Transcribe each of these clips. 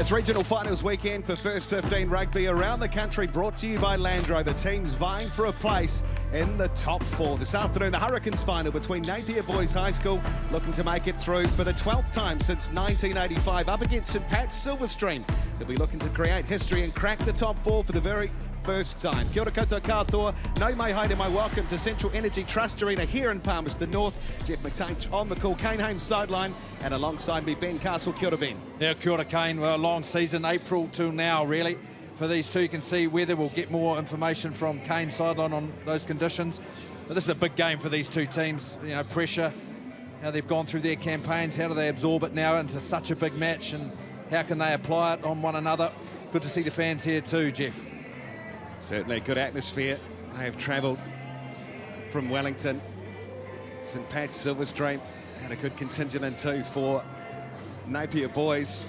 It's regional finals weekend for First 15 rugby around the country, brought to you by Land Rover. Teams vying for a place in the top four. This afternoon, the Hurricanes final between Napier Boys High School, looking to make it through for the 12th time since 1985, up against St Pat's Silverstream. They'll be looking to create history and crack the top four for the very first time. Kia ora koutou katoa, nau mai haere mai, welcome to Central Energy Trust Arena here in Palmerston North. Jeff McTaich on the call, Kane Hames sideline, and alongside me, Ben Castle. Kia ora, Ben. Yeah, kia ora, Kane. Well, a long season, April till now, really, for these two. You can see whether we'll get more information from Kane's sideline on those conditions. But this is a big game for these two teams. You know, pressure, how they've gone through their campaigns, how do they absorb it now into such a big match, and how can they apply it on one another? Good to see the fans here too, Jeff. Certainly good atmosphere. They have travelled from Wellington. St Pat's Silverstream had a good contingent in too for Napier Boys.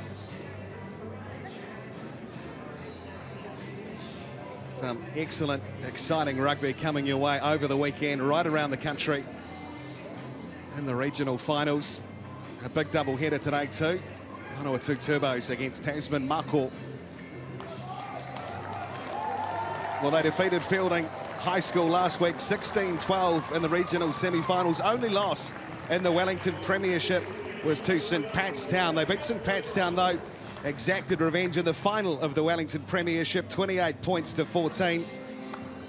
Some excellent, exciting rugby coming your way over the weekend, right around the country in the regional finals. A big double header today too. One or two turbos against Tasman Mako. Well, they defeated Fielding High School last week, 16-12 in the regional semi-finals. Only loss in the Wellington Premiership was to St Pat's Town. They beat St Pat's Town, though, exacted revenge in the final of the Wellington Premiership, 28 points to 14.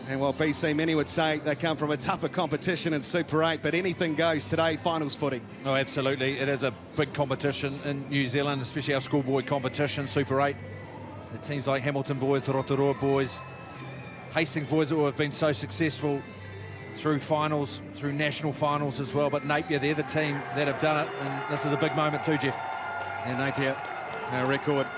And while BC, many would say they come from a tougher competition in Super 8, but anything goes today, finals footy. Oh, absolutely. It is a big competition in New Zealand, especially our schoolboy competition, Super 8. The teams like Hamilton Boys, the Rotorua Boys, Hastings Boys who have been so successful through finals, through national finals as well. But Napier, they're the team that have done it, and this is a big moment too, Jeff. And Napier, our record.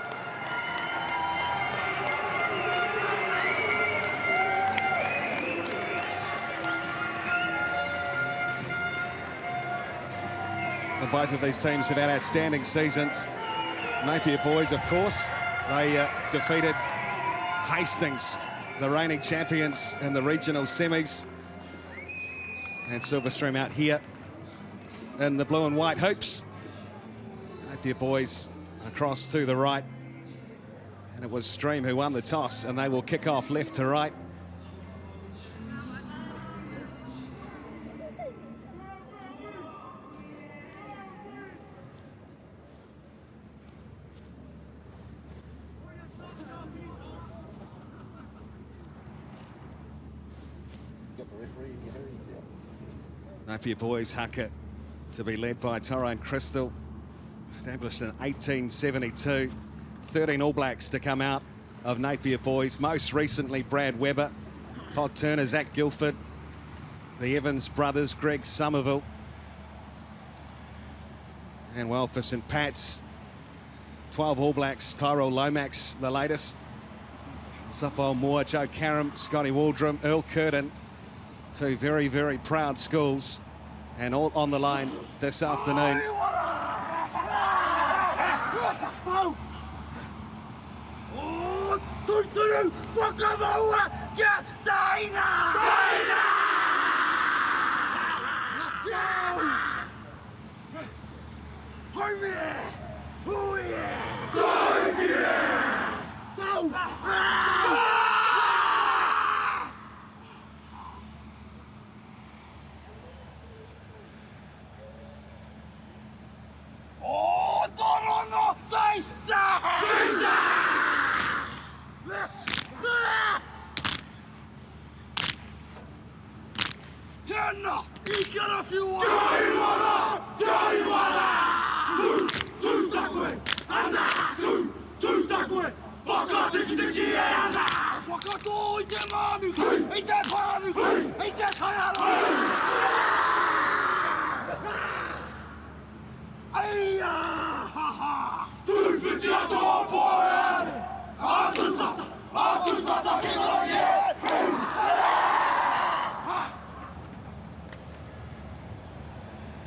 And both of these teams have had outstanding seasons. Napier Boys, of course, they defeated Hastings, the reigning champions in the regional semis. And Silverstream out here in the blue and white hoops. Napier Boys across to the right. And it was Stream who won the toss, and they will kick off left to right. Napier Boys Hucker to be led by Tyrone Crystal, established in 1872. 13 All Blacks to come out of Napier Boys, most recently Brad Webber, Todd Turner, Zach Guilford, the Evans brothers, Greg Somerville. And well, for St Pat's, 12 All Blacks, Tyrell Lomax the latest, Suffolk Moore, Joe Karam, Scotty Waldrum, Earl Curtin. Two very, very proud schools, and all on the line this afternoon.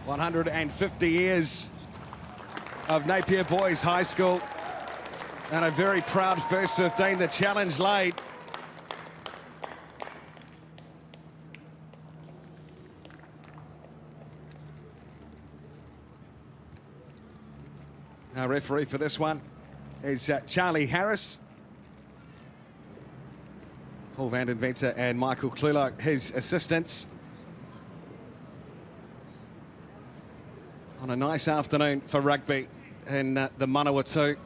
"150 years of Napier Boys High School, and a very proud first 15. The challenge laid. Our referee for this one, is Charlie Harris. Paul van den Venter and Michael Klulo, his assistants. On a nice afternoon for rugby in the Manawatu.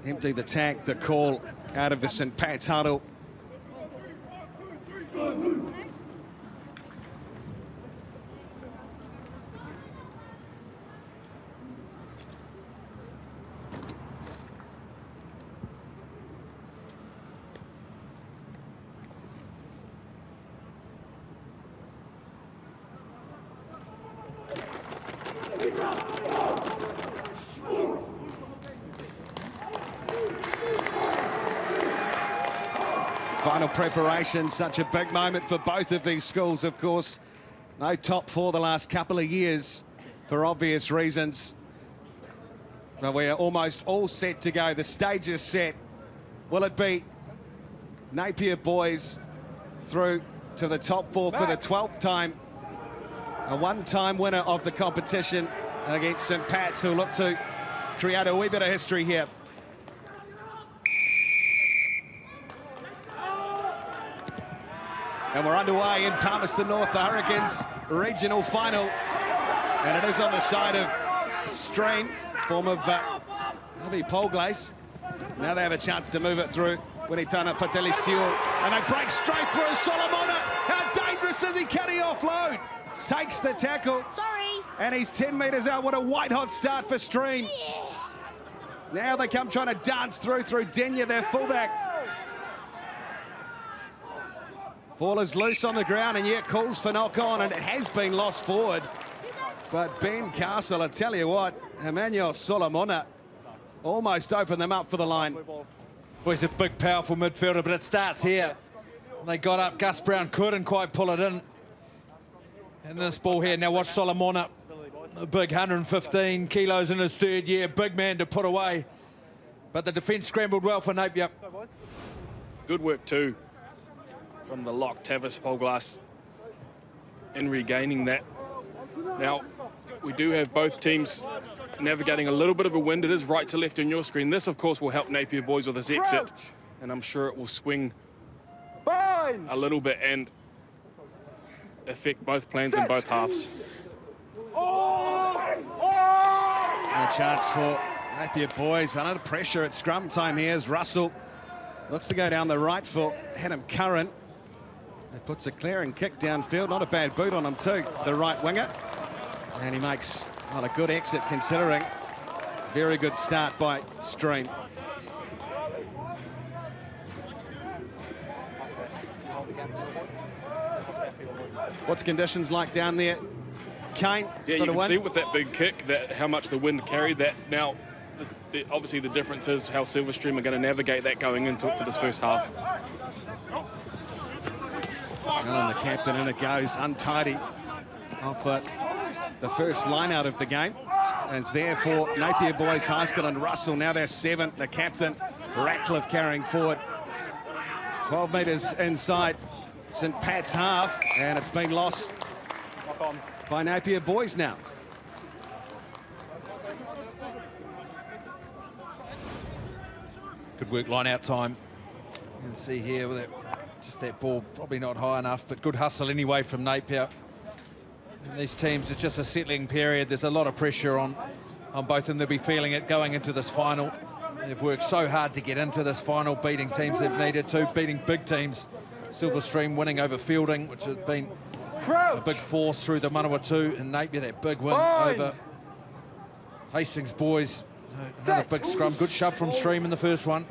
Empty the tag, the call out of the St. Pat's huddle. Final preparation, such a big moment for both of these schools, of course. No top four the last couple of years for obvious reasons. But we're almost all set to go. The stage is set. Will it be Napier boys through to the top four for the 12th time? A one-time winner of the competition against St. Pat's, who look to create a wee bit of history here. And we're underway in Palmerston North, the Hurricanes regional final. And it is on the side of Stream, form of Avi Polglace. Now they have a chance to move it through Winitana Patelisiu. And they break straight through Solomona. How dangerous is he? Can he offload? Takes the tackle. Sorry. And he's 10 metres out. What a white-hot start for Stream. Yeah. Now they come trying to dance through Denya, their fullback. Ball is loose on the ground, and yet calls for knock-on, and it has been lost forward. But Ben Castle, I tell you what, Emmanuel Solomona almost opened them up for the line. Well, he's a big, powerful midfielder, but it starts here. They got up, Gus Brown couldn't quite pull it in. And this ball here, now watch Solomona, a big 115 kilos in his third year, big man to put away. But the defence scrambled well for Napier. Good work too from the lock, Tavis Polglass, in regaining that. Now, we do have both teams navigating a little bit of a wind. It is right to left on your screen. This, of course, will help Napier boys with his exit, and I'm sure it will swing a little bit and affect both plans in both halves. A chance for Napier boys, but under pressure at scrum time here as Russell looks to go down the right foot. Adam Curran, it puts a clearing kick downfield, not a bad boot on him too, the right winger. And he makes, well, a good exit considering. Very good start by Stream. What's conditions like down there, Kane? Yeah, you can see with that big kick that how much the wind carried that. Now, obviously the difference is how Silverstream are going to navigate that going into it for this first half. Well, and the captain, and it goes untidy off the first line out of the game. And it's there for Napier boys, High School and Russell. Now they're 7. The captain, Ratcliffe, carrying forward. 12 metres inside St. Pat's half, and it's been lost by Napier boys now. Good work, line-out time. You can see here with it, just that ball probably not high enough, but good hustle anyway from Napier. And these teams, it's just a settling period. There's a lot of pressure on both of them. They'll be feeling it going into this final. They've worked so hard to get into this final, beating teams they've needed to, beating big teams. Silverstream winning over Fielding, which has been a big force through the Manawatu, and Napier, that big win over Hastings boys. Another big scrum, good shove from Stream in the first one.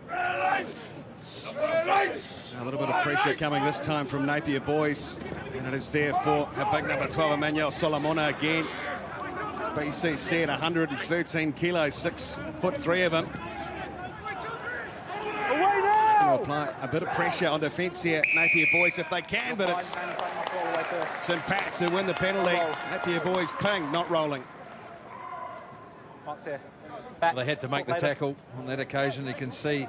A little bit of pressure coming this time from Napier boys, and it is there for a big number 12, Emmanuel Solomona again. BC said 113 kilos, 6'3" of him. Will apply a bit of pressure on defence here, Napier boys, if they can, but it's St. Pat's who win the penalty. Napier boys ping, not rolling. They had to make the tackle on that occasion. You can see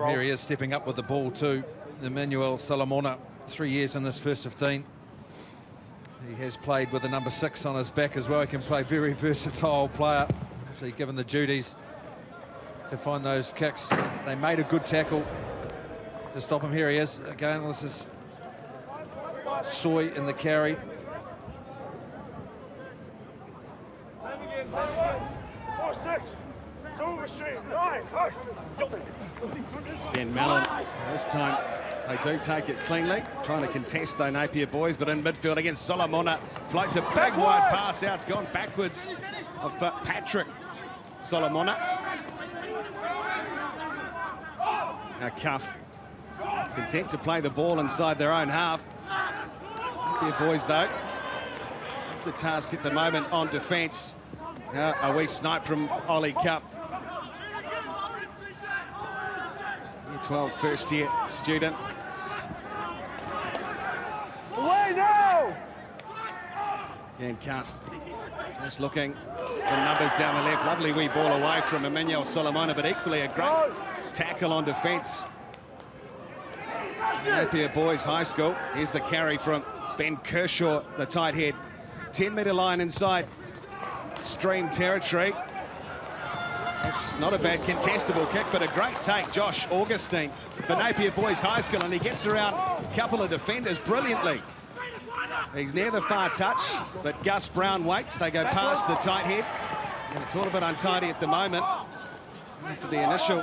here he is stepping up with the ball too. Emmanuel Solomona, 3 years in this first 15. He has played with the number 6 on his back as well. He can play, very versatile player, actually given the duties to find those kicks. They made a good tackle to stop him. Here he is again. This is Soy in the carry. Ben Mellon, this time they do take it cleanly, trying to contest though Napier boys, but in midfield against Solomona, floats a big wide pass out, it's gone backwards of Patrick Solomona. Now Cuff, content to play the ball inside their own half. Napier boys though, up the task at the moment on defence. Now a wee snipe from Ollie Cuff. 12 first year student. Away now! And Cuff just looking for numbers down the left. Lovely wee ball away from Emmanuel Solomona, but equally a great tackle on defence. Napier Boys High School. Here's the carry from Ben Kershaw, the tight head. 10-metre line inside stream territory. It's not a bad contestable kick, but a great take, Josh Augustine, for Napier Boys High School, and he gets around a couple of defenders brilliantly. He's near the far touch, but Gus Brown waits. They go past the tight head, and it's all a bit untidy at the moment. After the initial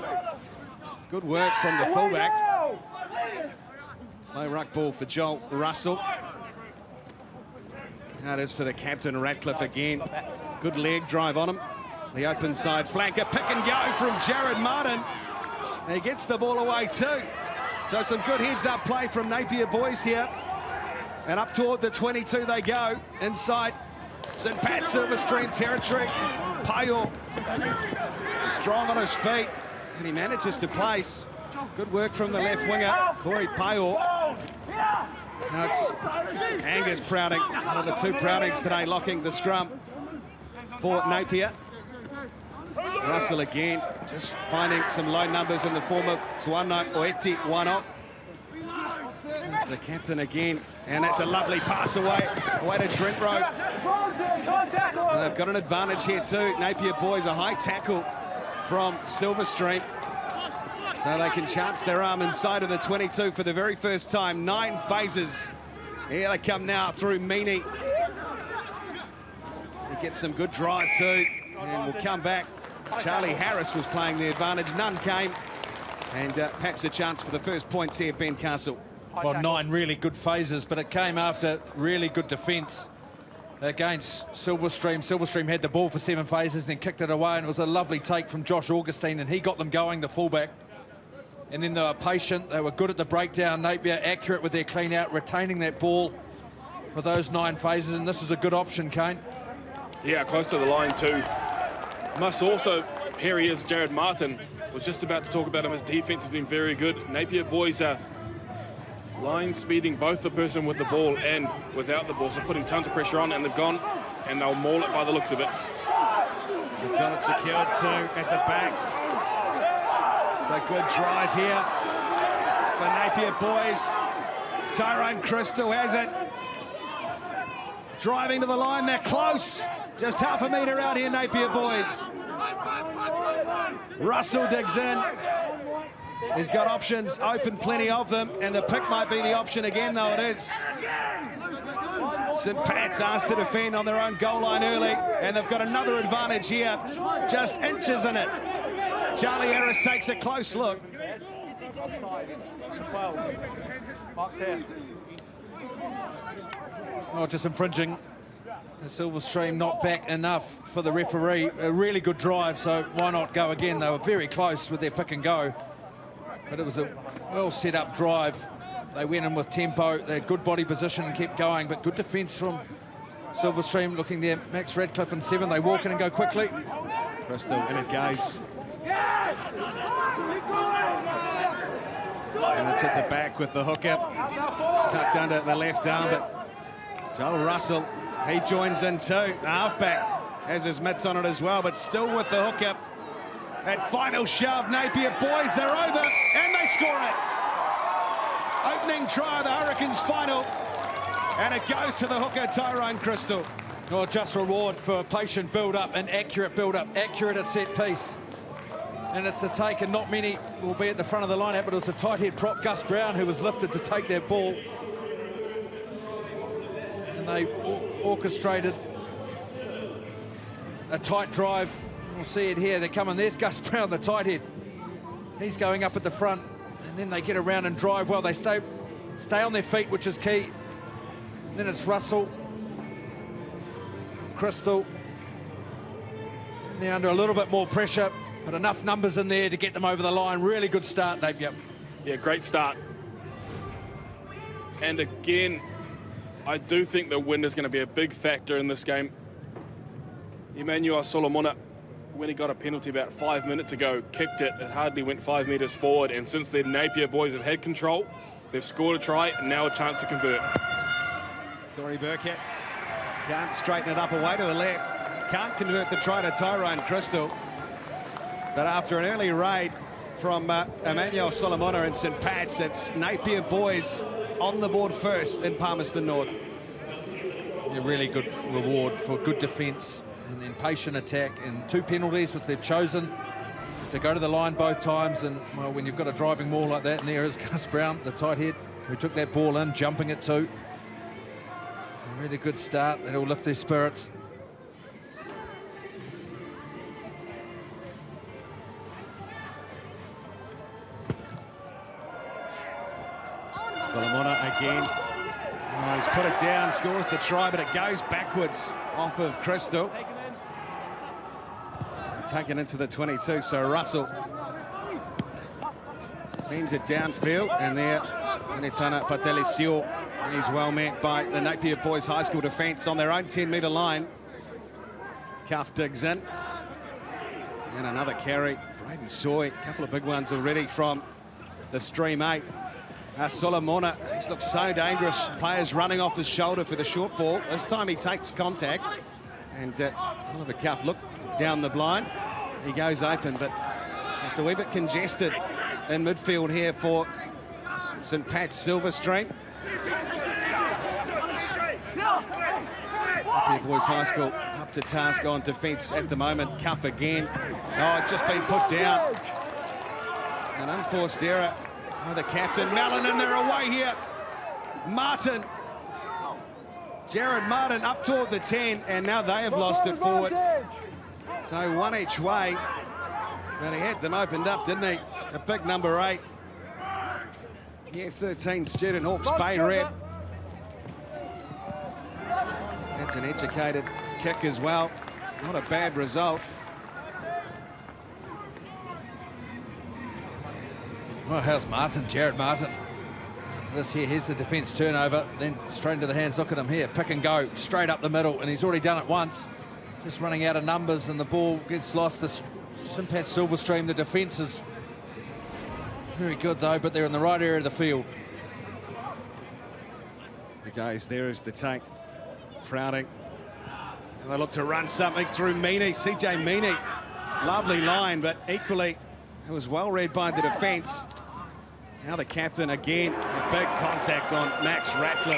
good work from the fullback. Slow ruck ball for Joel Russell. Now it is for the captain, Ratcliffe again. Good leg drive on him. The open side flanker, pick and go from Jared Martin. He gets the ball away too. So some good heads-up play from Napier Boys here. And up toward the 22 they go, inside St Pat Silverstream territory. Payo, strong on his feet, and he manages to place. Good work from the left winger, Corey Payo. Now it's Angus Prowding, one of the two Prowdings today, locking the scrum for Napier. Russell again, just finding some low numbers in the form of Suano Oeti, one off. The captain again, and that's a lovely pass away to Drentro. They've got an advantage here too. Napier Boys, a high tackle from Silverstream. So they can chance their arm inside of the 22 for the very first time. 9 phases. Here they come now through Meany. He gets some good drive too, and we'll come back. Charlie Harris was playing the advantage, none came, and perhaps a chance for the first points here, Ben Castle. Well, 9 really good phases, but it came after really good defence against Silverstream. Silverstream had the ball for 7 phases, then kicked it away, and it was a lovely take from Josh Augustine, and he got them going, the fullback. And then they were patient, they were good at the breakdown. Napier accurate with their clean out, retaining that ball for those 9 phases, and this is a good option, Kane. Yeah, close to the line too. Must also, here he is, Jared Martin. Was just about to talk about him. His defense has been very good. Napier Boys are line speeding both the person with the ball and without the ball, so putting tons of pressure on, and they've gone, and they'll maul it by the looks of it. They've got it secured too at the back. It's a good drive here for Napier Boys. Tyrone Crystal has it. Driving to the line, they're close. Just half a metre out here, Napier Boys. Russell digs in. He's got options open, plenty of them, and the pick might be the option again, though it is. St Pat's asked to defend on their own goal line early, and they've got another advantage here, just inches in it. Charlie Harris takes a close look. Oh, just infringing. Silverstream not back enough for the referee. A really good drive, so why not go again? They were very close with their pick and go, but it was a well set up drive. They went in with tempo, they had good body position and kept going, but good defence from Silverstream. Looking there, Max Radcliffe and 7. They walk in and go quickly. Crystal, and it goes. And it's at the back with the hooker, tucked under the left arm, but Joel Russell, he joins in too. The halfback has his mitts on it as well, but still with the hookup. That final shove, Napier Boys, they're over, and they score it. Opening try of the Hurricanes final. And it goes to the hooker, Tyrone Crystal. Oh, just reward for patient build-up and accurate build-up, accurate at set piece. And it's a take, and not many will be at the front of the lineup, but it was a tight head prop, Gus Brown, who was lifted to take that ball. And they orchestrated a tight drive. We'll see it here. They're coming. There's Gus Brown, the tight head. He's going up at the front, and then they get around and drive well. They stay on their feet, which is key. And then it's Russell, Crystal. They're under a little bit more pressure, but enough numbers in there to get them over the line. Really good start, Napier. Yeah, great start. And again, I do think the wind is going to be a big factor in this game. Emmanuel Solomona, when he got a penalty about 5 minutes ago, kicked it. It hardly went 5 meters forward. And since then, Napier boys have had control. They've scored a try, and now a chance to convert. Corey Burkett can't straighten it up away to the left. Can't convert the try to Tyrone Crystal. But after an early raid from Emmanuel Solomona and St Pat's, it's Napier boys on the board first in Palmerston North. A really good reward for good defence and then patient attack, and 2 penalties which they've chosen to go to the line both times. And well, when you've got a driving maul like that, and there is Gus Brown, the tight head, who took that ball in, jumping it too. A really good start. That'll lift their spirits. Solomona again. Oh, he's put it down, scores the try, but it goes backwards off of Crystal. Taken into the 22, so Russell sends it downfield, and there, Anetana Patelisio, he's well met by the Napier Boys High School defence on their own 10-metre line. Cuff digs in, and another carry. Braden Soy, a couple of big ones already from the Stream 8. Solomona, he's looked so dangerous. Players running off his shoulder for the short ball. This time he takes contact, and Oliver Cuff looked down the blind. He goes open, but just a wee bit congested in midfield here for St Pat's Silverstream. Napier Boys High School up to task on defence at the moment. Cuff again. Oh, it's just been put down. An unforced error by the captain. Mellon, and they're away here. Martin. Jared Martin up toward the 10, and now they have lost it forward. So one each way. But he had them opened up, didn't he? The big number 8. Yeah, 13, Student Hawks Bay Red. That's an educated kick as well. Not a bad result. Well, how's Martin? Jared Martin. This here, here's the defence turnover, then straight into the hands. Look at him here, pick and go, straight up the middle, and he's already done it once. Just running out of numbers, and the ball gets lost. This St Pat's Silverstream, the defence is very good though, but they're in the right area of the field. The guys, there is the take. Prouting. And they look to run something through Meany, CJ Meany. Lovely line, but equally it was well read by the defence. Now the captain again, a big contact on Max Ratcliffe.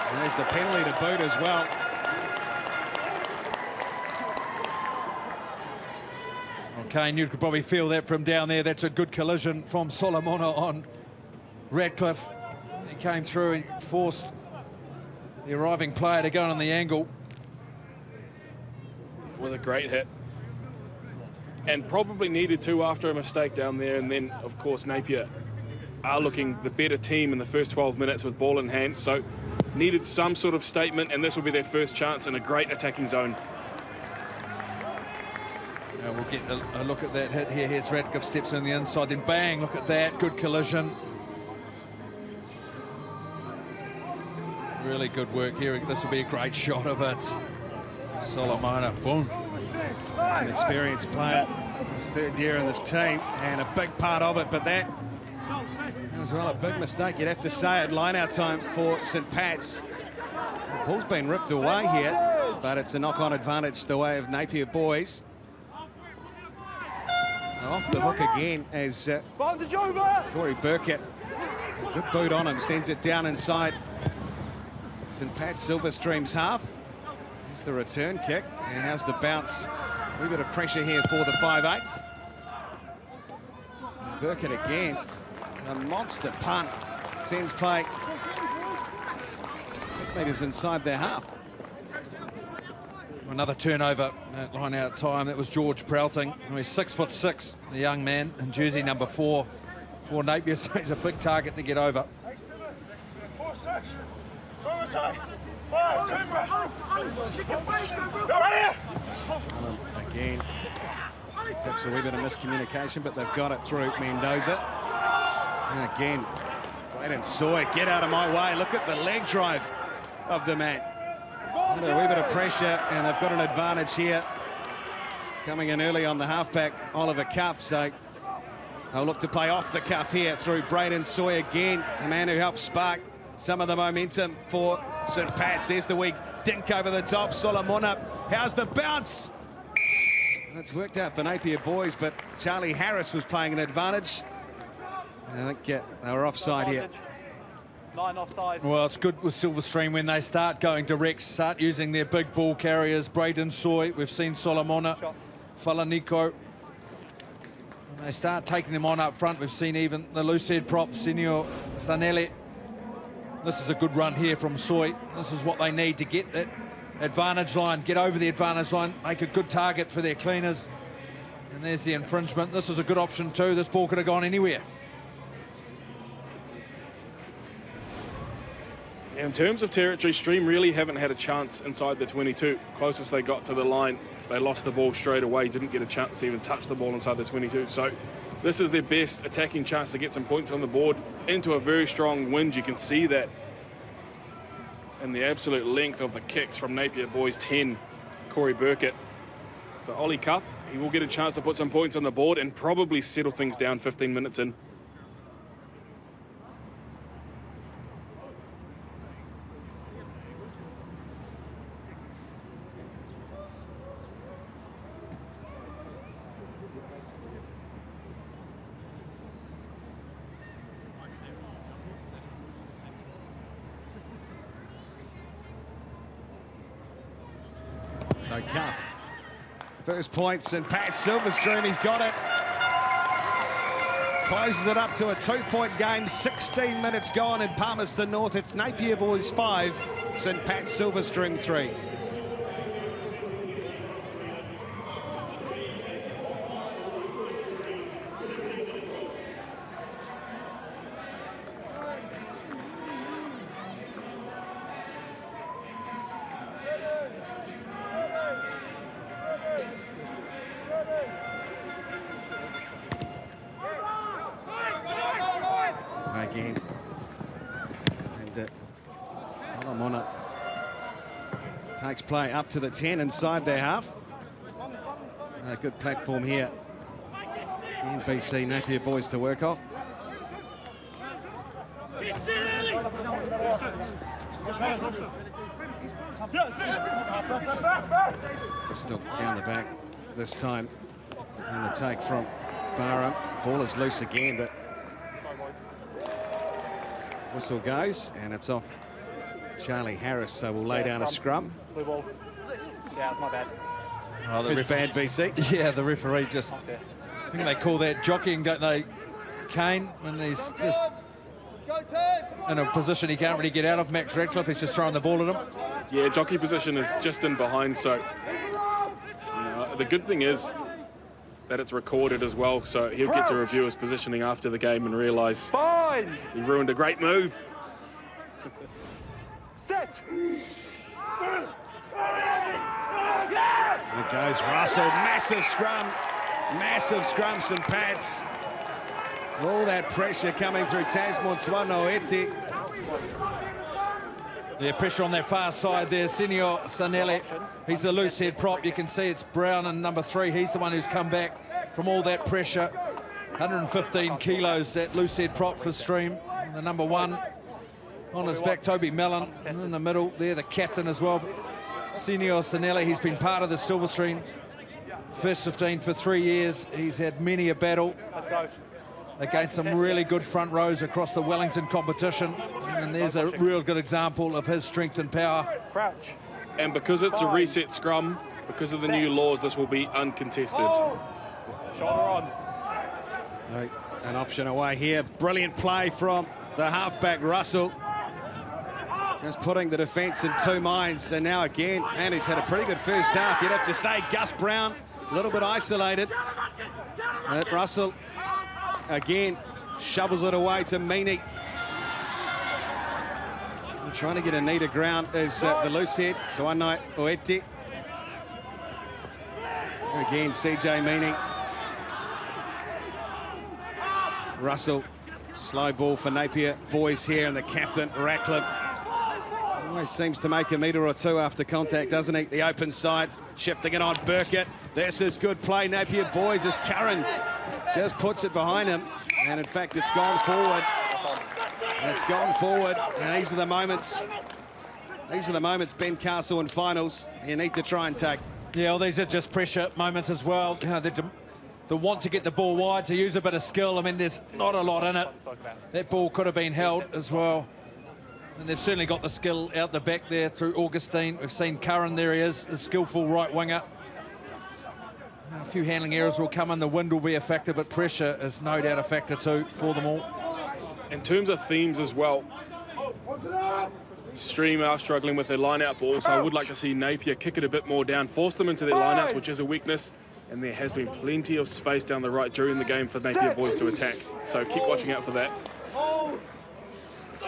And there's the penalty to boot as well. Okay, and you could probably feel that from down there. That's a good collision from Solomona on Ratcliffe. He came through and forced the arriving player to go on the angle. It was a great hit. And probably needed to after a mistake down there. And then, of course, Napier are looking the better team in the first 12 minutes with ball in hand. So needed some sort of statement, and this will be their first chance in a great attacking zone. We'll get a look at that hit here. Here's Ratcliffe, steps on the inside, then bang, look at that, good collision. Really good work here. This will be a great shot of it. Solomona, boom. He's an experienced player, his third year in this team, and a big part of it, but that as well, a big mistake, you'd have to say, at line-out time for St Pat's. The ball's been ripped away here, but it's a knock-on advantage the way of Napier Boys. So off the hook again as Corey Burkett, a good boot on him, sends it down inside St. Pat Silverstream's half. Here's the return kick, and how's the bounce? A wee bit of pressure here for the 5/8. Burkett again, a monster punt, sends play 8 metres inside their half. Another turnover at line out time. That was George Prelting. He's 6'6", the young man, in jersey number 4 for Napier, so he's a big target to get over. Again, perhaps a wee bit of miscommunication, but they've got it through Mendoza. And again, Braden Soy, get out of my way. Look at the leg drive of the man. Under a wee bit of pressure, and they've got an advantage here. Coming in early on the halfback, Oliver Cuff, so they'll look to play off the cuff here through Braden Soy again, the man who helped spark some of the momentum for St. Pat's. There's the weak dink over the top. Solomona, how's the bounce? It's worked out for Napier boys, but Charlie Harris was playing an advantage. And I think they were offside here. 9 offside. Well, it's good with Silverstream when they start going direct, start using their big ball carriers. Braden Soy, we've seen Solomona, Falaniko. When they start taking them on up front, we've seen even the loose head prop, Senor Sanelli. This is a good run here from Soy. This is what they need to get that advantage line, get over the advantage line, make a good target for their cleaners. And there's the infringement. This is a good option too. This ball could have gone anywhere. In terms of territory, Stream really haven't had a chance inside the 22. Closest they got to the line, they lost the ball straight away, didn't get a chance to even touch the ball inside the 22. So this is their best attacking chance to get some points on the board into a very strong wind. You can see that in the absolute length of the kicks from Napier boys 10, Corey Burkett. But Ollie Cuff, he will get a chance to put some points on the board and probably settle things down 15 minutes in. So Cuff, first point, St. Pat Silverstream, he's got it. Closes it up to a 2-point game, 16 minutes gone in Palmerston North. It's Napier boys 5, St. Pat Silverstream 3. Again, and Solomona takes play up to the 10 inside their half. A good platform here. Again, BC Napier boys to work off. Still down the back this time, and the take from Barham. Ball is loose again, but whistle goes, and it's off Charlie Harris, so we'll lay down a scrum. Blue ball. Yeah, it's my bad. Oh, Who's bad, BC? Yeah, the referee just, I think they call that jockeying, don't they, Kane, when he's just in a position he can't really get out of. Max Radcliffe, he's just throwing the ball at him. Yeah, jockey position is just in behind, so the good thing is that it's recorded as well, so he'll get to review his positioning after the game and realise he ruined a great move. Set. And it goes Russell, massive scrum, St. Pat's. All that pressure coming through Tasman Swanoeti. Yeah, pressure on that far side there, Senor Sanelli. He's the loose head prop. You can see it's Brown and number 3. He's the one who's come back from all that pressure. 115 kilos, that loose head prop for Stream. And the number 1 on his back, Toby Mellon, in the middle there, the captain as well. Senor Sanelli, he's been part of the Silverstream first 15 for 3 years. He's had many a battle. Let's go. against some really good front rows across the Wellington competition. And there's a real good example of his strength and power. Crouch. And because it's a reset scrum, because of the new laws, this will be uncontested. Shoulder on. Right, an option away here. Brilliant play from the halfback, Russell. Just putting the defence in two minds. And now again, and he's had a pretty good first half. You'd have to say Gus Brown, a little bit isolated. But Russell, again, shovels it away to Meany. Trying to get a neater ground is the loose head, Soanai Oeti. Again, CJ Meany. Russell, slow ball for Napier boys here, and the captain, Ratcliffe. Always seems to make a metre or two after contact, doesn't he? The open side, shifting it on Burkett. This is good play, Napier boys, as Curran just puts it behind him. And in fact, it's gone forward. It's gone forward, and these are the moments. These are the moments, Ben Castle, in finals, you need to try and take. Yeah, well, these are just pressure moments as well. You know, the want to get the ball wide, to use a bit of skill. I mean, there's not a lot in it. That ball could have been held as well. And they've certainly got the skill out the back there through Augustine. We've seen Curran, there he is, a skillful right winger. A few handling errors will come in, the wind will be a factor, but pressure is no doubt a factor too for them all. In terms of themes as well, Stream are struggling with their line-out ball, so I would like to see Napier kick it a bit more down, force them into their line-outs, which is a weakness, and there has been plenty of space down the right during the game for Napier boys to attack. So keep watching out for that.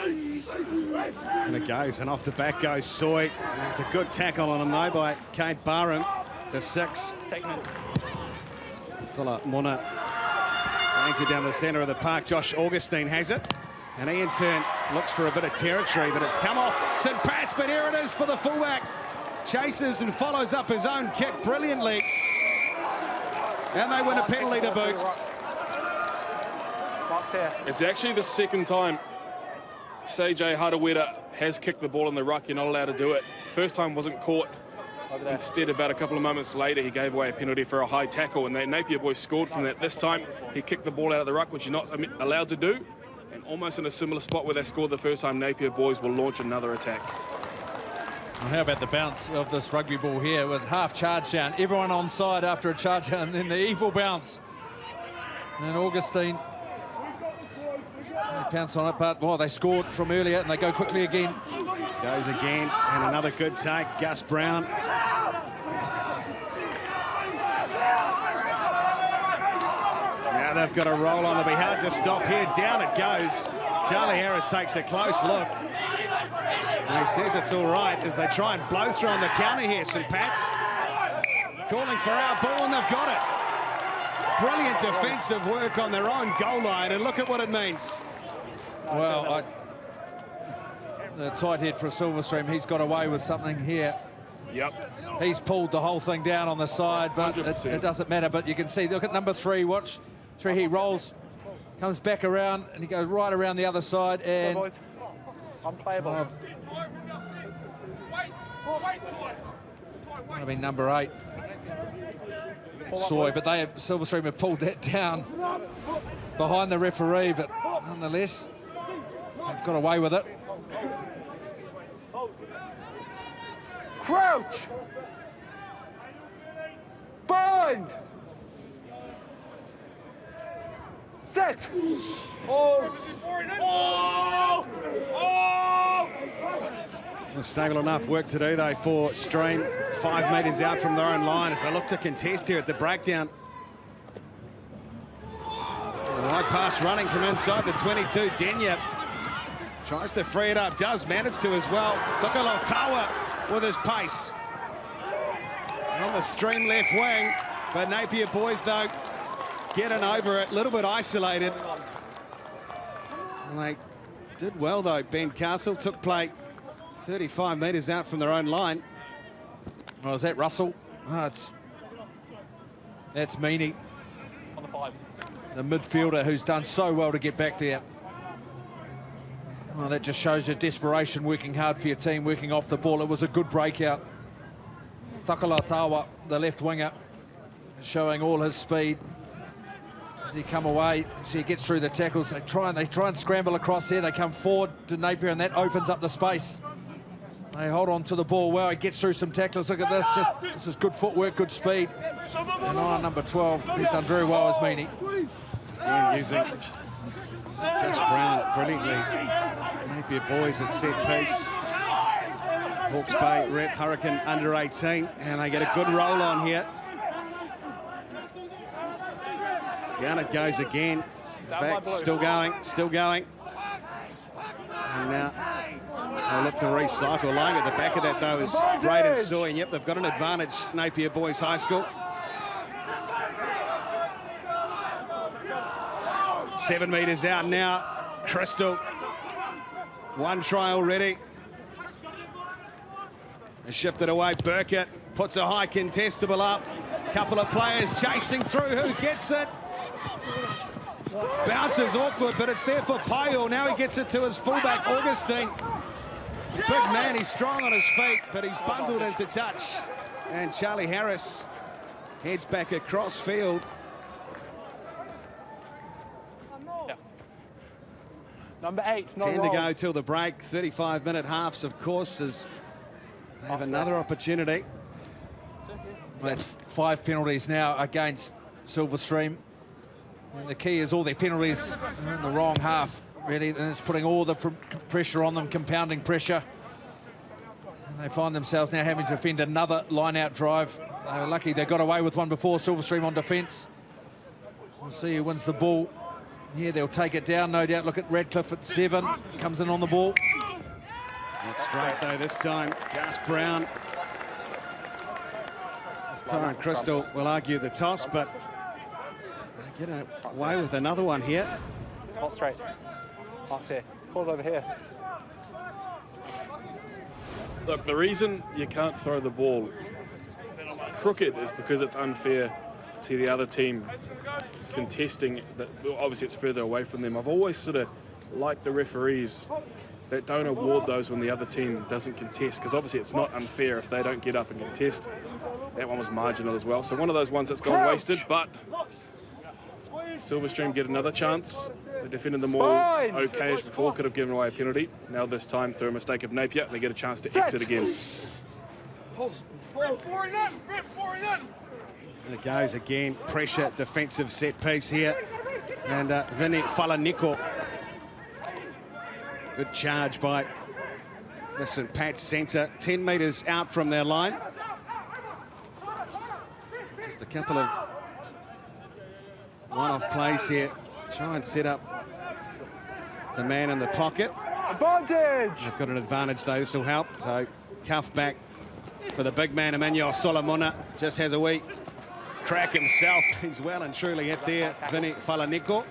And it goes, and off the back goes Soy. It's a good tackle on him though by Kate Barham, the 6. Sola Mona bangs it down the centre of the park. Josh Augustine has it, and he in turn looks for a bit of territory, but it's come off St Pat's, but here it is for the fullback. Chases and follows up his own kick brilliantly. And they win a penalty to boot. It's actually the second time CJ Harawira has kicked the ball in the ruck. You're not allowed to do it. First time wasn't caught. Instead, about a couple of moments later, he gave away a penalty for a high tackle, and the Napier boys scored from that. This time, he kicked the ball out of the ruck, which you're not allowed to do. And almost in a similar spot where they scored the first time, Napier boys will launch another attack. Well, how about the bounce of this rugby ball here with half charge down, everyone on side after a charge down, and then the evil bounce. And Augustine pounce on it, but well, they scored from earlier and they go quickly again. Goes again, and another good take, Gus Brown. Now they've got a roll on, they'll be hard to stop here. Down it goes. Charlie Harris takes a close look. And he says it's all right as they try and blow through on the counter here. St Pat's calling for our ball, and they've got it. Brilliant defensive work on their own goal line, and look at what it means. Well, the tight head for Silverstream, he's got away with something here. Yep. He's pulled the whole thing down on the side, but it doesn't matter. But you can see, look at number 3, watch. He rolls, comes back around, and he goes right around the other side. And boys. Unplayable. Might have been number 8. Soy, but Silverstream have pulled that down behind the referee, but nonetheless, they've got away with it. Crouch! Bind! Set! Oh! Well, stable enough work to do, though, for Stream. 5 metres out from their own line as they look to contest here at the breakdown. Right pass running from inside the 22. Denya tries to free it up, does manage to as well. Tawa with his pace. On the Stream left wing, but Napier boys, though, getting over it, a little bit isolated. And they did well, though. Ben Castle took play 35 metres out from their own line. Well, is that Russell? Oh, that's Meany. On the 5. The midfielder who's done so well to get back there. Well, that just shows your desperation, working hard for your team, working off the ball. It was a good breakout. Takalatawa, the left winger, showing all his speed. As he come away, see he gets through the tackles. They try and scramble across here. They come forward to Napier, and that opens up the space. They hold on to the ball well. He gets through some tacklers. Look at this. This is good footwork, good speed. And on number 12, he's done very well as Meany. And using Gus Brown brilliantly. Napier boys at set piece. Hawke's Bay Red Hurricane under 18, and they get a good roll on here. Down it goes again. Back, still going. And now they'll look to recycle. Lying at the back of that, though, is Braden Soy. And yep, they've got an advantage, Napier Boys High School. 7 metres out now. Crystal. One try already. Shifted away. Burkett puts a high contestable up. Couple of players chasing through. Who gets it? Bounces awkward, but it's there for Pyle. Now he gets it to his fullback, Augustine. Big man, he's strong on his feet, but he's bundled into touch. And Charlie Harris heads back across field. Yeah. Number 8, 10 to go till the break. 35-minute halves, of course, as they have another opportunity. Well, that's 5 penalties now against Silverstream. And the key is all their penalties are in the wrong half, really, and it's putting all the pressure on them, compounding pressure. And they find themselves now having to defend another line-out drive. They were lucky they got away with one before. Silverstream on defence. We'll see who wins the ball. Here they'll take it down, no doubt. Look at Radcliffe at 7, comes in on the ball. Not straight, though, this time. Gus Brown. Tyron Crystal will argue the toss, but they get away with another one here. Not straight. Mark's here. It's called over here. Look, the reason you can't throw the ball crooked is because it's unfair to the other team contesting. That obviously, it's further away from them. I've always sort of liked the referees that don't award those when the other team doesn't contest, because obviously it's not unfair if they don't get up and contest. That one was marginal as well. So one of those ones that's gone wasted, but Silverstream get another chance. They defended them all okay-ish before, could have given away a penalty. Now this time, through a mistake of Napier, they get a chance to exit again. There goes again, pressure, defensive set piece here. And Vinny Falaniko. Good charge by the St. Pat's centre, 10 metres out from their line. Just a couple of one-off plays here. Try and set up the man in the pocket. Advantage! They've got an advantage, though. This will help. So, cuff back for the big man, Emmanuel Solomona. Just has a wee crack himself. He's well and truly hit there, Vinny Falaniko.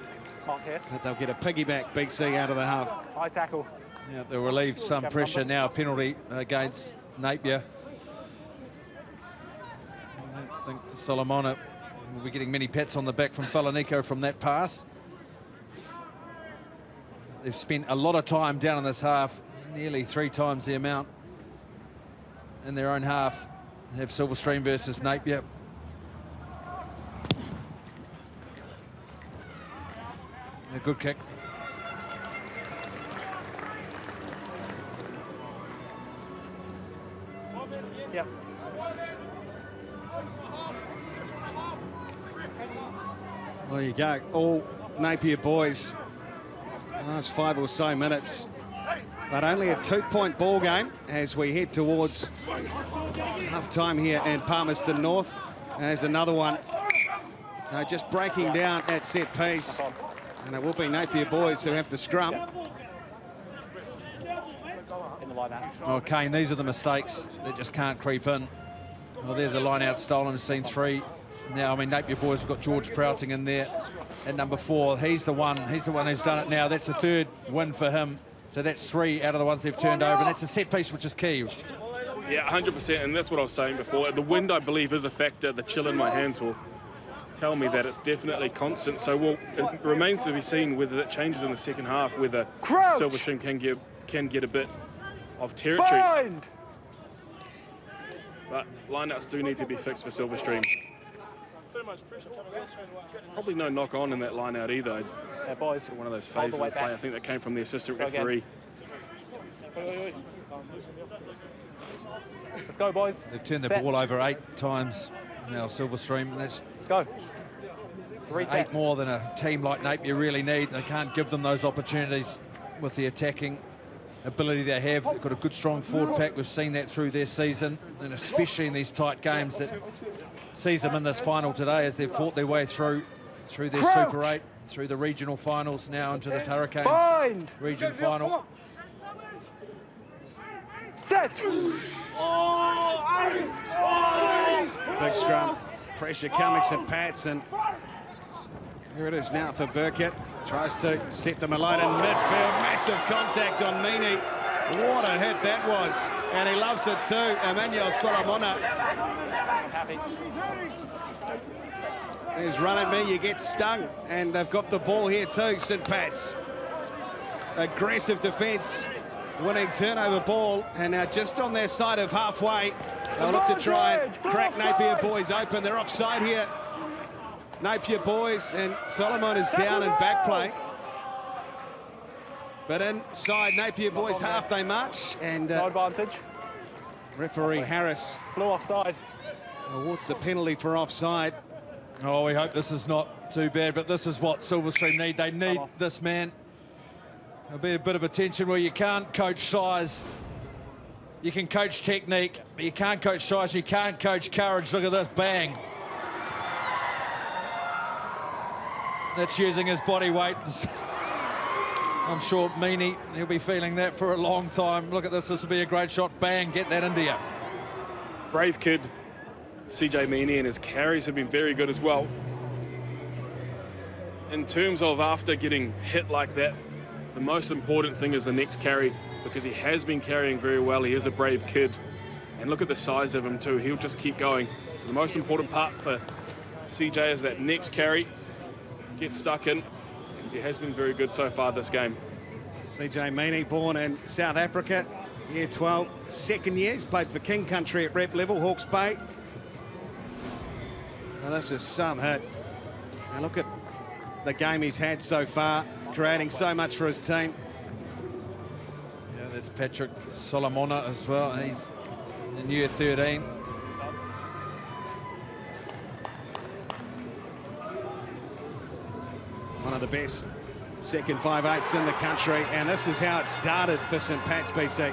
But they'll get a piggyback, BC, out of the half. High tackle. Yeah, they'll relieve some pressure now. Penalty against Napier. I don't think Solomona will be getting many pats on the back from Falaniko from that pass. They've spent a lot of time down in this half, nearly 3 times the amount in their own half. They have Silverstream versus Napier. A good kick. Yep. There you go. All Napier boys. Last 5 or so minutes. But only a 2-point ball game as we head towards half-time here in Palmerston North. There's another one. So just breaking down at set piece. And it will be Napier boys who have the scrum. Oh, Kane, these are the mistakes that just can't creep in. Well, they're the line-out stolen. I've seen 3. Now, I mean, Napier boys have got George Prouting in there at number 4. He's the one who's done it now. That's the 3rd win for him. So that's 3 out of the ones they've turned over. And that's a set piece, which is key. Yeah, 100%, and that's what I was saying before. The wind, I believe, is a factor. The chill in my hands will tell me that it's definitely constant. So it remains to be seen whether that changes in the second half, whether Silverstream can get a bit of territory. But lineouts do need to be fixed for Silverstream. Probably no knock on in that line out either. Yeah, boys. One of those Hold phases the weight of play. back. I think that came from the assistant Let's go referee. Let's go, boys. They've turned the Set. ball over 8 times now, Silverstream. That's Let's go. 3 set. 8 more than a team like Napier really need. They can't give them those opportunities with the attacking ability they have. They've got a good, strong forward pack. We've seen that through their season, and especially in these tight games that sees them in this final today as they've fought their way through their Super 8, through the regional finals, now into this Hurricanes Bind. region final. Set. Big scrum. Pressure coming, St Pat's, and here it is now for Burkett. Tries to set them alone in midfield. Massive contact on Meany. What a hit that was. And he loves it too. Emmanuel Solomona. Happy. There's run at me, you get stung. And they've got the ball here too, St Pat's. Aggressive defence. Winning turnover ball. And now just on their side of halfway. They'll look to try and crack Napier boys open. They're offside here. Napier boys, and Solomon is down in back play. But inside Napier boys half they march, and No advantage. referee Harris Blue offside. awards the penalty for offside. Oh, we hope this is not too bad, but this is what Silverstream need. They need this man. There'll be a bit of a tension where you can't coach size. You can coach technique, but you can't coach size, you can't coach courage. Look at this, bang. That's using his body weight. I'm sure Meany, he'll be feeling that for a long time. Look at this will be a great shot. Bang, get that into you. Brave kid, CJ Meany, and his carries have been very good as well. In terms of after getting hit like that, the most important thing is the next carry, because he has been carrying very well. He is a brave kid. And look at the size of him too. He'll just keep going. So the most important part for CJ is that next carry. Get stuck in, because he has been very good so far this game. CJ Meany, born in South Africa, year 12, second year. He's played for King Country at rep level, Hawke's Bay. Now this is some hit. And look at the game he's had so far, creating so much for his team. Yeah, that's Patrick Solomona as well. He's in year 13. One of the best second 5/8s in the country, and this is how it started for St Pat's, BC.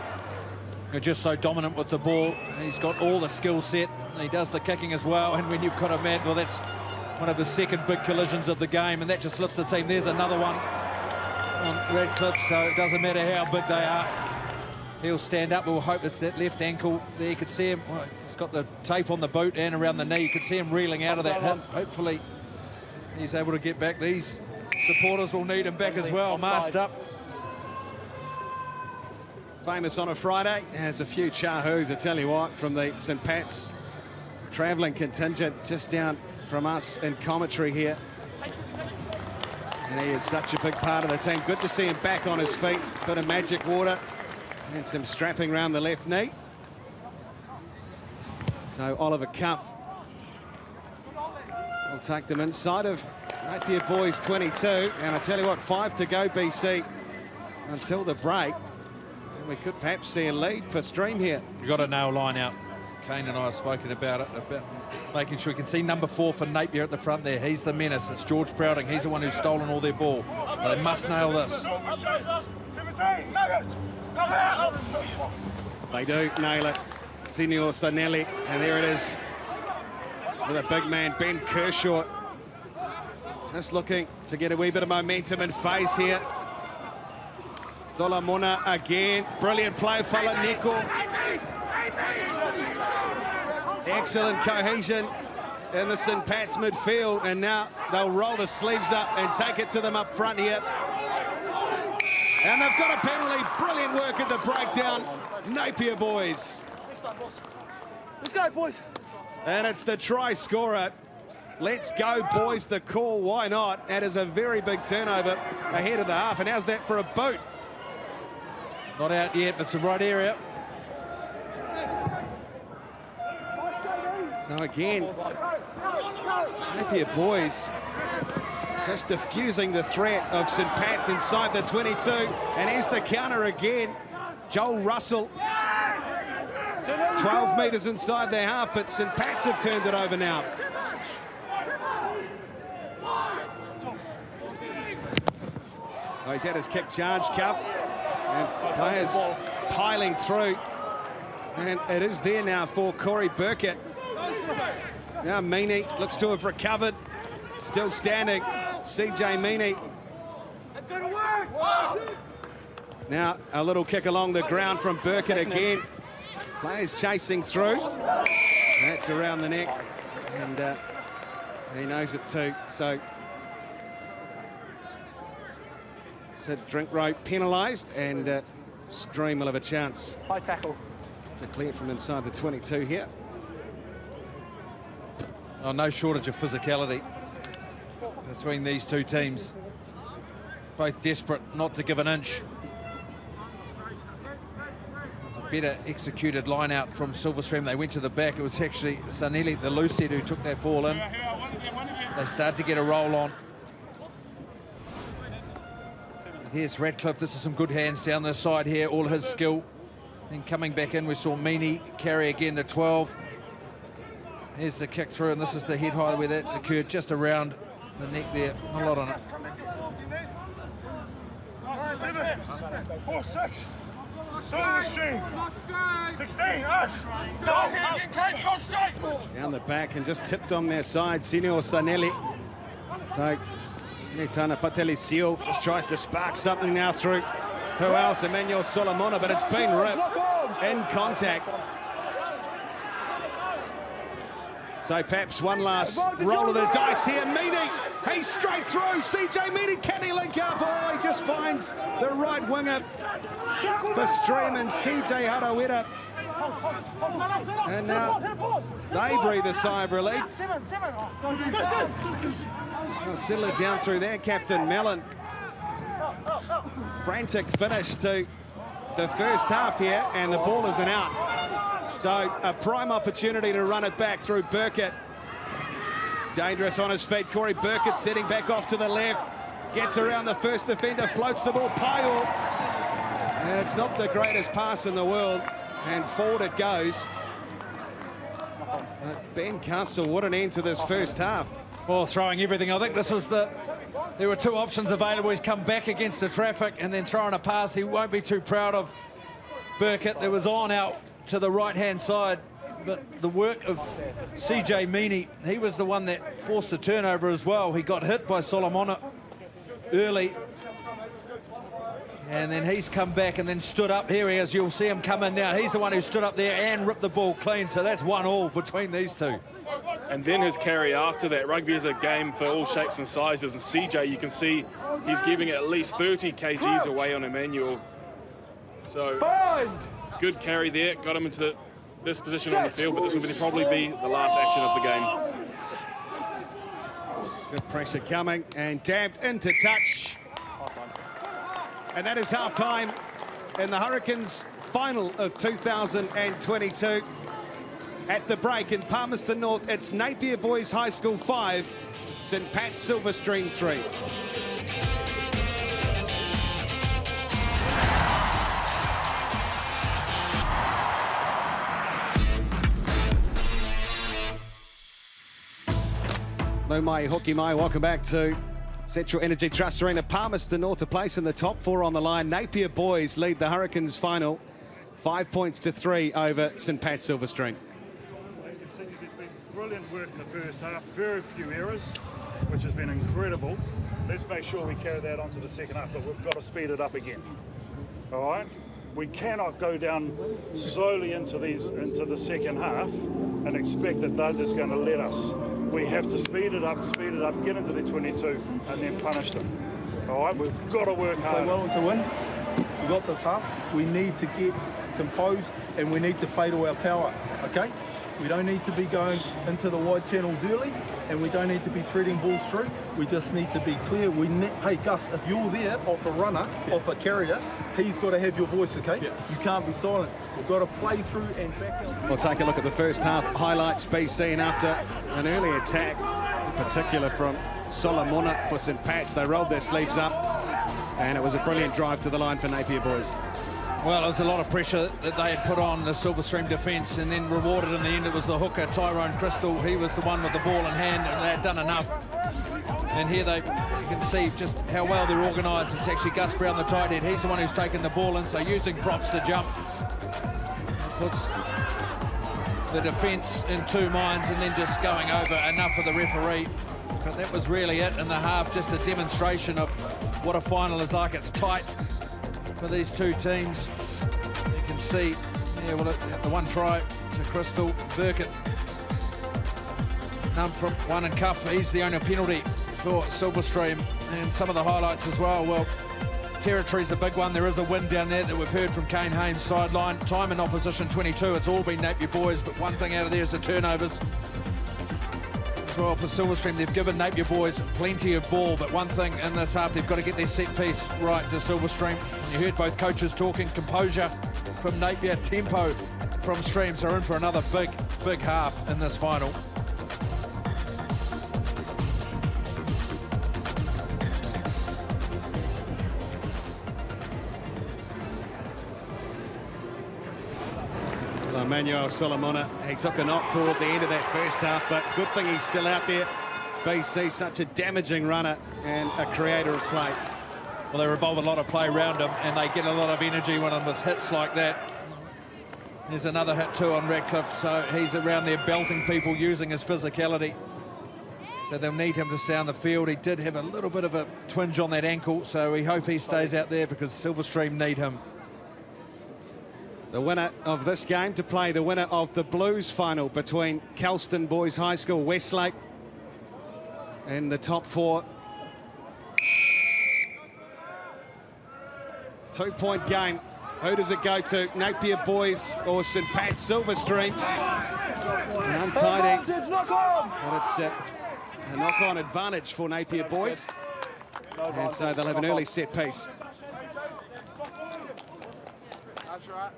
They're just so dominant with the ball. He's got all the skill set. He does the kicking as well, and when you've got a man, well, that's one of the second big collisions of the game, and that just lifts the team. There's another one on Radcliffe, so it doesn't matter how big they are. He'll stand up. We'll hope it's that left ankle there. You could see him. Well, he's got the tape on the boot and around the knee. You could see him reeling out of that hit. Hopefully he's able to get back. These supporters will need him back as well, masked up. Famous on a Friday, has a few chahoos, I tell you what, from the St Pat's travelling contingent just down from us in commentary here. And he is such a big part of the team. Good to see him back on his feet. Bit of magic water and some strapping around the left knee. So Oliver Cuff will take them inside of Napier boys 22. And I tell you what, 5 to go, BC, until the break. And we could perhaps see a lead for Stream here. You've got to nail line out. Kane and I have spoken about it, about making sure we can see number 4 for Napier at the front there. He's the menace. It's George Prouting. He's the one who's stolen all their ball. So they must nail this. They do nail it. Senor Sanelli, and there it is. With a big man, Ben Kershaw. Just looking to get a wee bit of momentum and phase here. Solomona again. Brilliant play, Falaneko. Excellent cohesion in the St Pat's midfield, and now they'll roll the sleeves up and take it to them up front here. And they've got a penalty. Brilliant work at the breakdown. Napier boys. Let's go, boys. And it's the try scorer. Let's go, boys. The call, why not? That is a very big turnover ahead of the half. And how's that for a boot? Not out yet, but it's the right area. So again, Napier boys just diffusing the threat of St. Pat's inside the 22. And here's the counter again. Joel Russell, 12 metres inside their half, but St. Pat's have turned it over now. Oh, he's had his kick charge cup, and players piling through. And it is there now for Corey Burkett. Now Meany looks to have recovered. Still standing, CJ Meany. Now a little kick along the ground from Burkett again. Players chasing through. That's around the neck, and he knows it too. So Sid Drinkrow penalised, and Stream will have a chance. High tackle. To clear from inside the 22 here. Oh, no shortage of physicality between these two teams. Both desperate not to give an inch. It was a better executed line out from Silverstream. They went to the back. It was actually Sanelli, the loose head, who took that ball in. They started to get a roll on. Here's Radcliffe. This is some good hands down the side here, all his skill. And coming back in, we saw Meany carry again the 12. Here's the kick through, and this is the head high where that's occurred, just around the neck there. Not a lot on it. 4, 6. Silverstream. 16. Down the back and just tipped on their side, Senor Sanelli. So Nitana Patelisiu just tries to spark something now through. Who else? Emmanuel Solomona, but it's been ripped in contact. So perhaps one last roll of the dice here. Meany, he's straight through. CJ Meany, can he link up? Oh, he just finds the right winger for Stream and CJ Harawira. And now they breathe a sigh of relief. They'll settle it down through there, Captain Mellon. Frantic finish to the first half here, and the ball isn't out. So a prime opportunity to run it back through Burkett. Dangerous on his feet. Corey Burkett setting back off to the left. Gets around the first defender, floats the ball. Pyle. And it's not the greatest pass in the world. And forward it goes. But Ben Castle, what an end to this first half. Well, throwing everything. I think this was there were two options available. He's come back against the traffic and then throwing a pass he won't be too proud of. Burkett, there was on out to the right-hand side, but the work of CJ Meany, he was the one that forced the turnover as well. He got hit by Solomona early, and then he's come back and then stood up. Here he is, you'll see him come in now. He's the one who stood up there and ripped the ball clean, so that's 1-1 between these two. And then his carry after that. Rugby is a game for all shapes and sizes, and CJ, you can see he's giving it at least 30 kgs away on Emmanuel. So good carry there, got him into this position on the field, but this will probably be the last action of the game. Good pressure coming and dabbed into touch. And that is half-time in the Hurricanes' final of 2022. At the break in Palmerston North, it's Napier Boys High School 5, St. Pat's Silverstream 3. No mai, hoki mai, welcome back to Central Energy Trust Arena. Palmerston North, a place in the top 4 on the line. Napier Boys lead the Hurricanes final 5 points to 3 over St. Pat's Silverstream. Brilliant work in the first half, very few errors, which has been incredible. Let's make sure we carry that onto the second half, but we've got to speed it up again. All right? We cannot go down slowly into the second half and expect that they're just going to let us. We have to speed it up, get into the 22, and then punish them. All right? We've got to work hard. Play well to win. We got this half. We need to get composed, and we need to play to our power, okay? We don't need to be going into the wide channels early, and we don't need to be threading balls through. We just need to be clear. Hey, Gus, if you're there off a runner, off a carrier, he's got to have your voice, okay? You can't be silent. We've got to play through and back out. We'll take a look at the first half highlights, BC, and after an early attack, in particular from Solomona for St Pat's, they rolled their sleeves up, and it was a brilliant drive to the line for Napier boys. Well, it was a lot of pressure that they had put on the Silverstream defence, and then rewarded in the end. It was the hooker, Tyrone Crystal. He was the one with the ball in hand, and they had done enough. And here you can see just how well they're organised. It's actually Gus Brown, the tight head. He's the one who's taken the ball in, so using props to jump. Puts the defence in two minds, and then just going over enough for the referee. But that was really it in the half, just a demonstration of what a final is like. It's tight for these two teams. You can see, yeah, well, the one try to Crystal, Burkett, none from one and cuff. He's the only penalty for Silverstream. And some of the highlights as well. Well, territory's a big one. There is a win down there that we've heard from Kane Haynes' sideline. Time in opposition 22. It's all been Napier boys, but one thing out of there is the turnovers. As well for Silverstream, they've given Napier boys plenty of ball, but one thing in this half, they've got to get their set piece right to Silverstream. You heard both coaches talking, composure from Napier, tempo from Streams are in for another big half in this final. Manuel Solomona, he took a knock toward the end of that first half, but good thing he's still out there. BC, such a damaging runner and a creator of play. Well, they revolve a lot of play around him, and they get a lot of energy when I'm with hits like that. There's another hit too on Radcliffe, so he's around there belting people, using his physicality. So they'll need him to stay on the field. He did have a little bit of a twinge on that ankle, so we hope he stays out there because Silverstream need him. The winner of this game to play the winner of the Blues final between Kelston Boys High School, Westlake, in the top four. 2-point game. Who does it go to? Napier Boys or St Pat's Silverstream? An untidy, but it's a knock-on advantage for Napier Boys. And so they'll have an early set piece. That's right.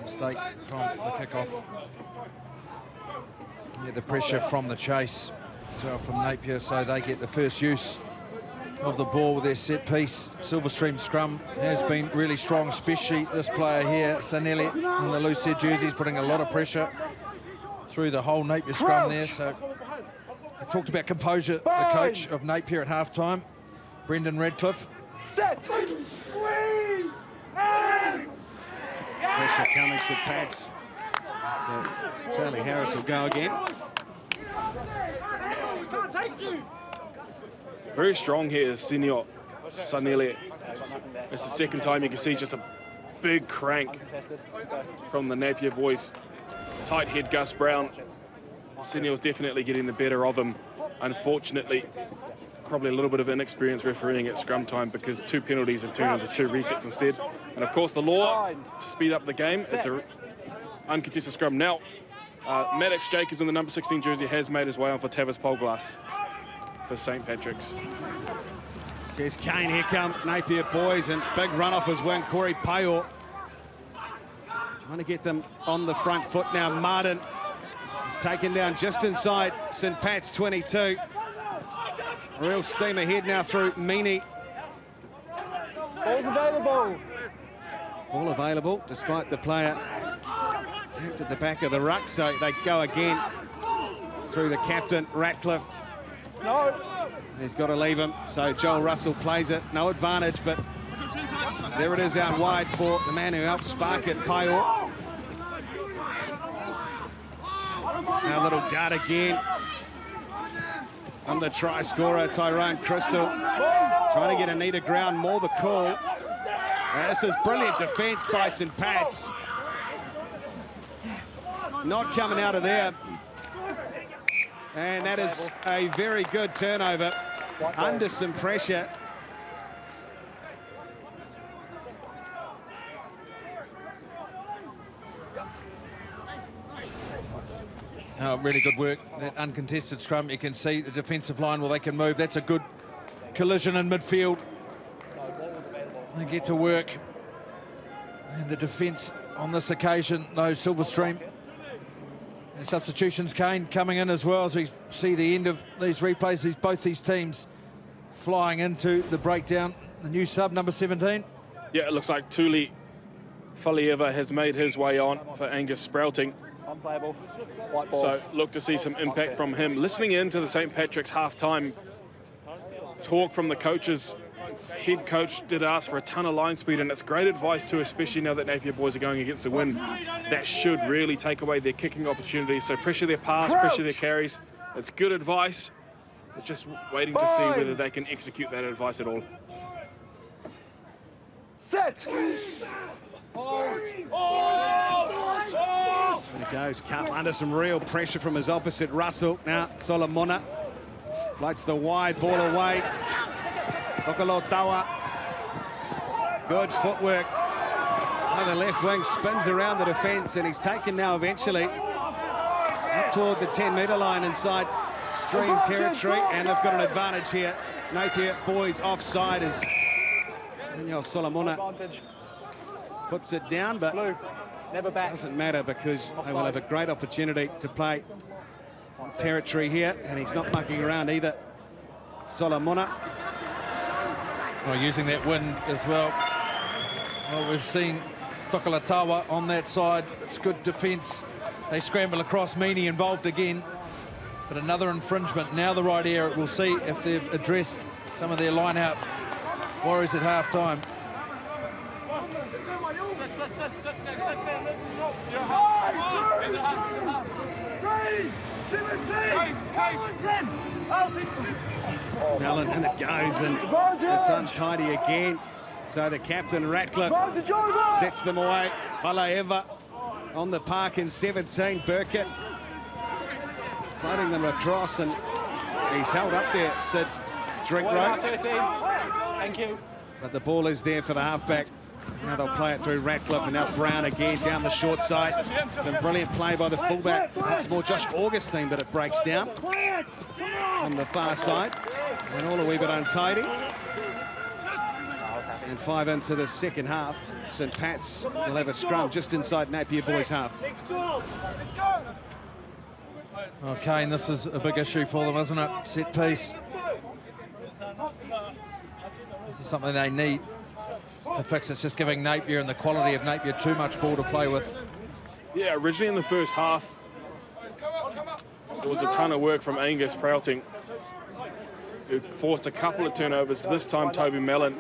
Mistake from the kickoff. Yeah, the pressure from the chase as well from Napier, so they get the first use of the ball with their set piece. Silverstream scrum has been really strong, especially this player here, Sanelli, in the loose head jerseys, putting a lot of pressure through the whole Napier scrum there. So I talked about composure, the coach of Napier at halftime, Brendan Radcliffe. Set! Freeze! And... Pressure coming, St Pat's. So Charlie Harris will go again. Very strong here is Senior Sanelli. It's the second time you can see just a big crank from the Napier boys. Tight head Gus Brown. Senior's definitely getting the better of him. Unfortunately, probably a little bit of inexperience refereeing at scrum time because 2 penalties have turned into 2 resets instead. And of course the law to speed up the game, it's an uncontested scrum. Now, Maddox Jacobs in the number 16 jersey has made his way on for Tavis Polglass for St Patrick's. Here's Kane, here come Napier boys, and big run off his wing, Corey Payor. Trying to get them on the front foot now. Martin is taken down just inside St Pat's 22. Real steam ahead now through Meany. Ball's available. Ball available, despite the player camped at the back of the ruck, so they go again through the captain, Ratcliffe. No. He's got to leave him, so Joel Russell plays it. No advantage, but there it is out wide for the man who helped spark it, Payor. Now a little dart again from the try scorer, Tyrone Crystal. Trying to get Anita ground, more the call. This is brilliant defence by St Pat's. Not coming out of there. And that is a very good turnover under some pressure. Oh, really good work. That uncontested scrum, you can see the defensive line, well, they can move. That's a good collision in midfield. They get to work. And the defence on this occasion, no Silverstream. And substitutions, Kane, coming in as well as we see the end of these replays. Both these teams flying into the breakdown. The new sub, number 17. Yeah, it looks like Tuli Falieva has made his way on for Angus Sprouting. Unplayable. White ball. So look to see some impact from him. Listening in to the St. Patrick's half-time talk from the coaches, head coach did ask for a ton of line speed, and it's great advice too, especially now that Napier boys are going against the wind. That should really take away their kicking opportunities. So pressure their pass, pressure their carries. It's good advice. It's just waiting to see whether they can execute that advice at all. Set. There he goes, Cup under some real pressure from his opposite, Russell. Now Solomona floats the wide ball away. Okolotawa, good footwork. Oh, the left wing spins around the defence, and he's taken now eventually up toward the 10-metre line inside Stream territory, and they've got an advantage here. Napier boys offside as Daniel Solomona puts it down, but Never back. doesn't matter because they will have a great opportunity to play territory here, and he's not mucking around either. Solomona. Well, using that wind as well. Well, we've seen Tokolatawa on that side. It's good defence. They scramble across, Meany involved again. But another infringement. Now the right area. We'll see if they've addressed some of their line-out worries at half-time. Allen, and it goes, and it's untidy again. So the captain, Ratcliffe, sets them away. Valaeva on the park in 17. Burkett floating them across, and he's held up there, Sid Drinkrow. Thank you. But the ball is there for the halfback. Now they'll play it through Ratcliffe, and now Brown again down the short side. Some brilliant play by the fullback. That's more Josh Augustine, but it breaks down on the far side. And all a wee bit untidy. And 5 into the second half. St. Pat's will have a scrum just inside Napier boys' half. Oh, Kane, this is a big issue for them, isn't it? Set piece. This is something they need to fix. It's just giving Napier and the quality of Napier too much ball to play with. Yeah, originally in the first half, there was a ton of work from Angus Sprouting, who forced a couple of turnovers. This time, Toby Mellon,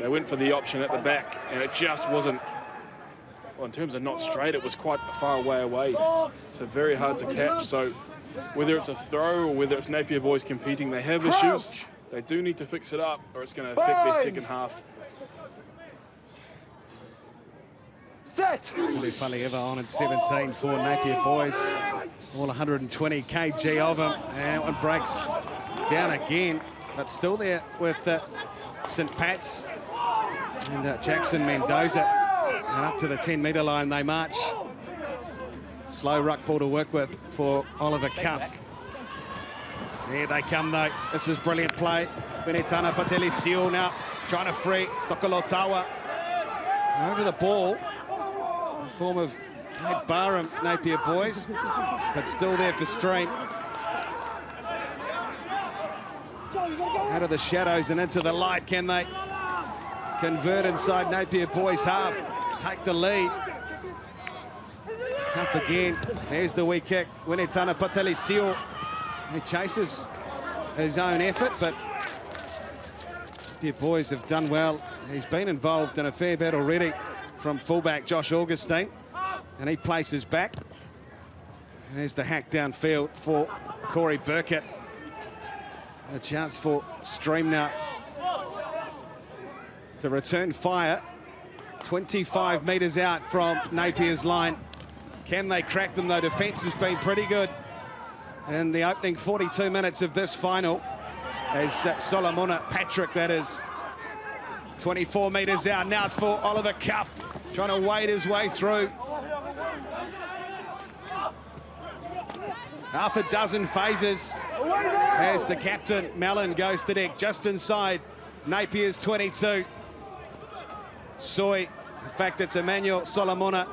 they went for the option at the back, and it just wasn't, well, in terms of not straight, it was quite a far away. So very hard to catch. So whether it's a throw or whether it's Napier boys competing, they have issues. They do need to fix it up, or it's going to affect their second half. Set. Falieva on in 17 for Napier boys. All 120 kg of him. And that one breaks down again, but still there with St. Pat's. And Jackson Mendoza. And up to the 10-metre line they march. Slow ruck ball to work with for Oliver Cuff. There they come though. This is brilliant play. Benetana Patelisiu now trying to free Tokolotawa. Over the ball. In the form of Kate Barham, Napier boys. But still there for Stream. Out of the shadows and into the light. Can they convert inside Napier boys' half? Take the lead. Cup again. There's the wee kick. Winetana Patelisiu. He chases his own effort, but Napier boys have done well. He's been involved in a fair bit already from fullback Josh Augustine, and he places back. There's the hack downfield for Corey Burkett. A chance for Stream now to return fire. 25 metres out from Napier's line. Can they crack them though? Defence has been pretty good in the opening 42 minutes of this final. As Solomona, Patrick that is, 24 metres out. Now it's for Oliver Cuff, trying to wade his way through. Half a dozen phases as the captain, Mellon, goes to deck just inside Napier's 22. Soy, in fact, it's Emmanuel Solomona.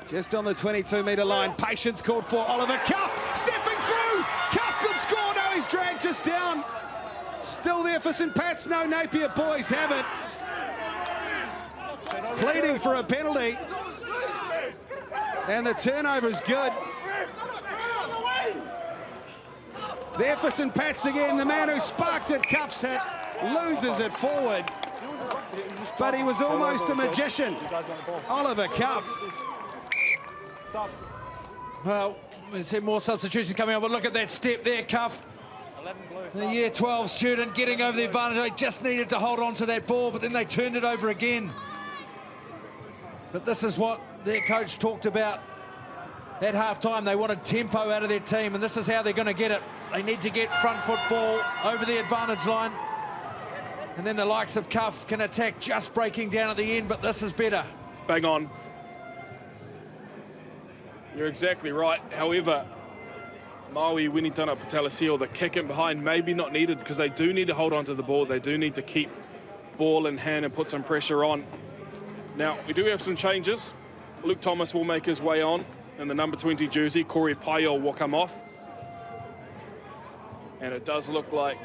Just on the 22-metre line. Patience called for. Oliver Cuff stepping through. Cuff could score. No, he's dragged just down. Still there for St Pat's. No, Napier boys have it. Pleading for a penalty. And the turnover is good. There for St Pat's again. The man who sparked it, Cuff's hit, loses it forward. But he was almost a magician. Oliver Cuff. Well, we see more substitutions coming up, but look at that step there, Cuff. The year 12 student getting over the advantage. They just needed to hold on to that ball, but then they turned it over again. But this is what their coach talked about at half-time. They wanted tempo out of their team, and this is how they're going to get it. They need to get front foot ball over the advantage line. And then the likes of Cuff can attack, just breaking down at the end, but this is better. Bang on. You're exactly right. However, Maui Winitana Patelasio, the kick in behind, maybe not needed, because they do need to hold on to the ball. They do need to keep ball in hand and put some pressure on. Now, we do have some changes. Luke Thomas will make his way on in the number 20 jersey. Corey Payol will come off. And it does look like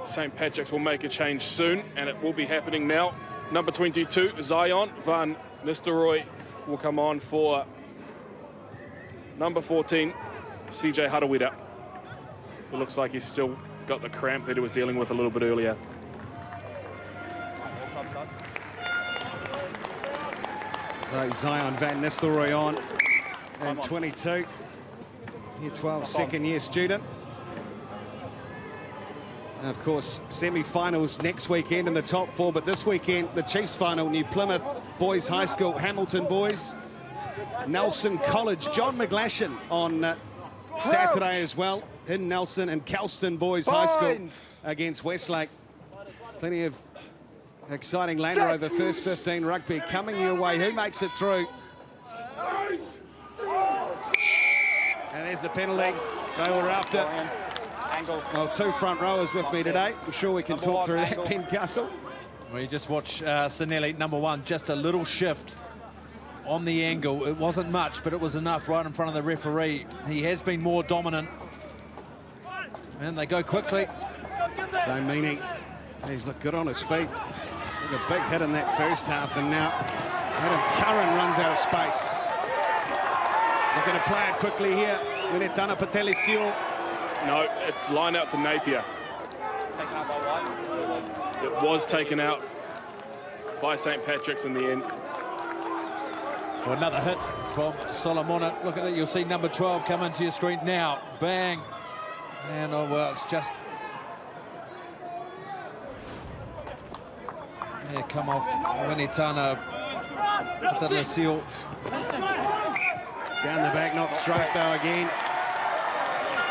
St. Patrick's will make a change soon, and it will be happening now. Number 22, Zion Van Nistelrooy will come on for number 14, CJ Harawira. It looks like he's still got the cramp that he was dealing with a little bit earlier. So Zion Van Nistelrooy on, and 22, year 12, second-year student. And of course, semi-finals next weekend in the top four, but this weekend, the Chiefs final, New Plymouth Boys High School, Hamilton Boys, Nelson College, John McGlashan on Saturday as well, in Nelson, and Kelston Boys High School against Westlake. Plenty of exciting Land Rover first 15 rugby coming your way. Who makes it through? And there's the penalty they were after. Well, two front rowers with me today. I'm sure we can talk through that, Ben Castle. Well, you just watch Sinelli, number one, just a little shift on the angle. It wasn't much, but it was enough right in front of the referee. He has been more dominant. And they go quickly. So Meany, he's looked good on his feet. Took a big hit in that first half, and now Adam Curran runs out of space. Looking to play it quickly here. Winitana Patelasio. No, it's line out to Napier. It was taken out by St. Patrick's in the end. Well, another hit from Solomona. Look at that, you'll see number 12 come into your screen now. Bang. And oh, well, it's just... Yeah, come off. Winitana Patelasio. Down the back, not straight though again.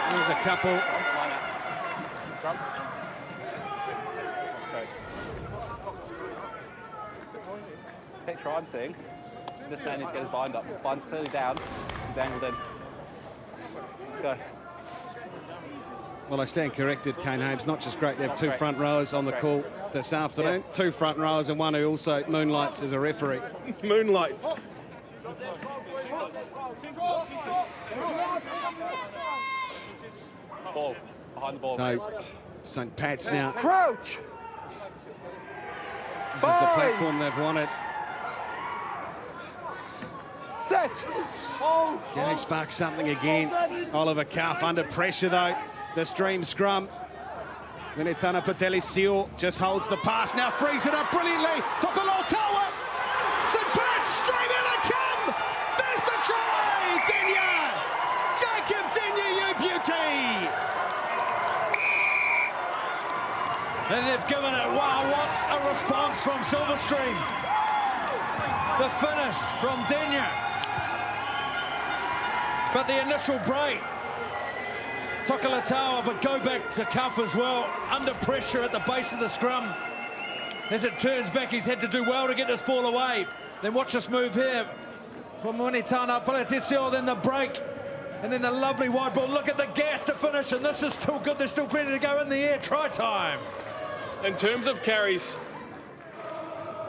There's a couple. Picture I'm seeing is this man needs to get his bind up. Bind's clearly down. He's angled in. Let's go. Well, I stand corrected, Kane Hames. Not just great to have two front rowers on the call this afternoon. Yeah. Two front rowers and one who also moonlights as a referee. Moonlights. Ball. Behind the ball. So, St. Pat's now. Crouch! This is the platform they've wanted. Set! Can he spark something again? Oliver Cuff under pressure though. This dream scrum. Winitana Patelasio just holds the pass, now frees it up brilliantly. Tokolo Tawa. St. Pat's straight in they come. There's the try. Dinya. Jacob Dinya, you beauty. And they've given it. Wow, what a response from Silverstream. The finish from Dinya. But the initial break. Tokalatawa, but go back to Cuff as well. Under pressure at the base of the scrum. As it turns back, he's had to do well to get this ball away. Then watch this move here from Winitana Patelasio, then the break. And then the lovely wide ball. Look at the gas to finish, and this is still good. There's still plenty to go in the air. Try time. In terms of carries,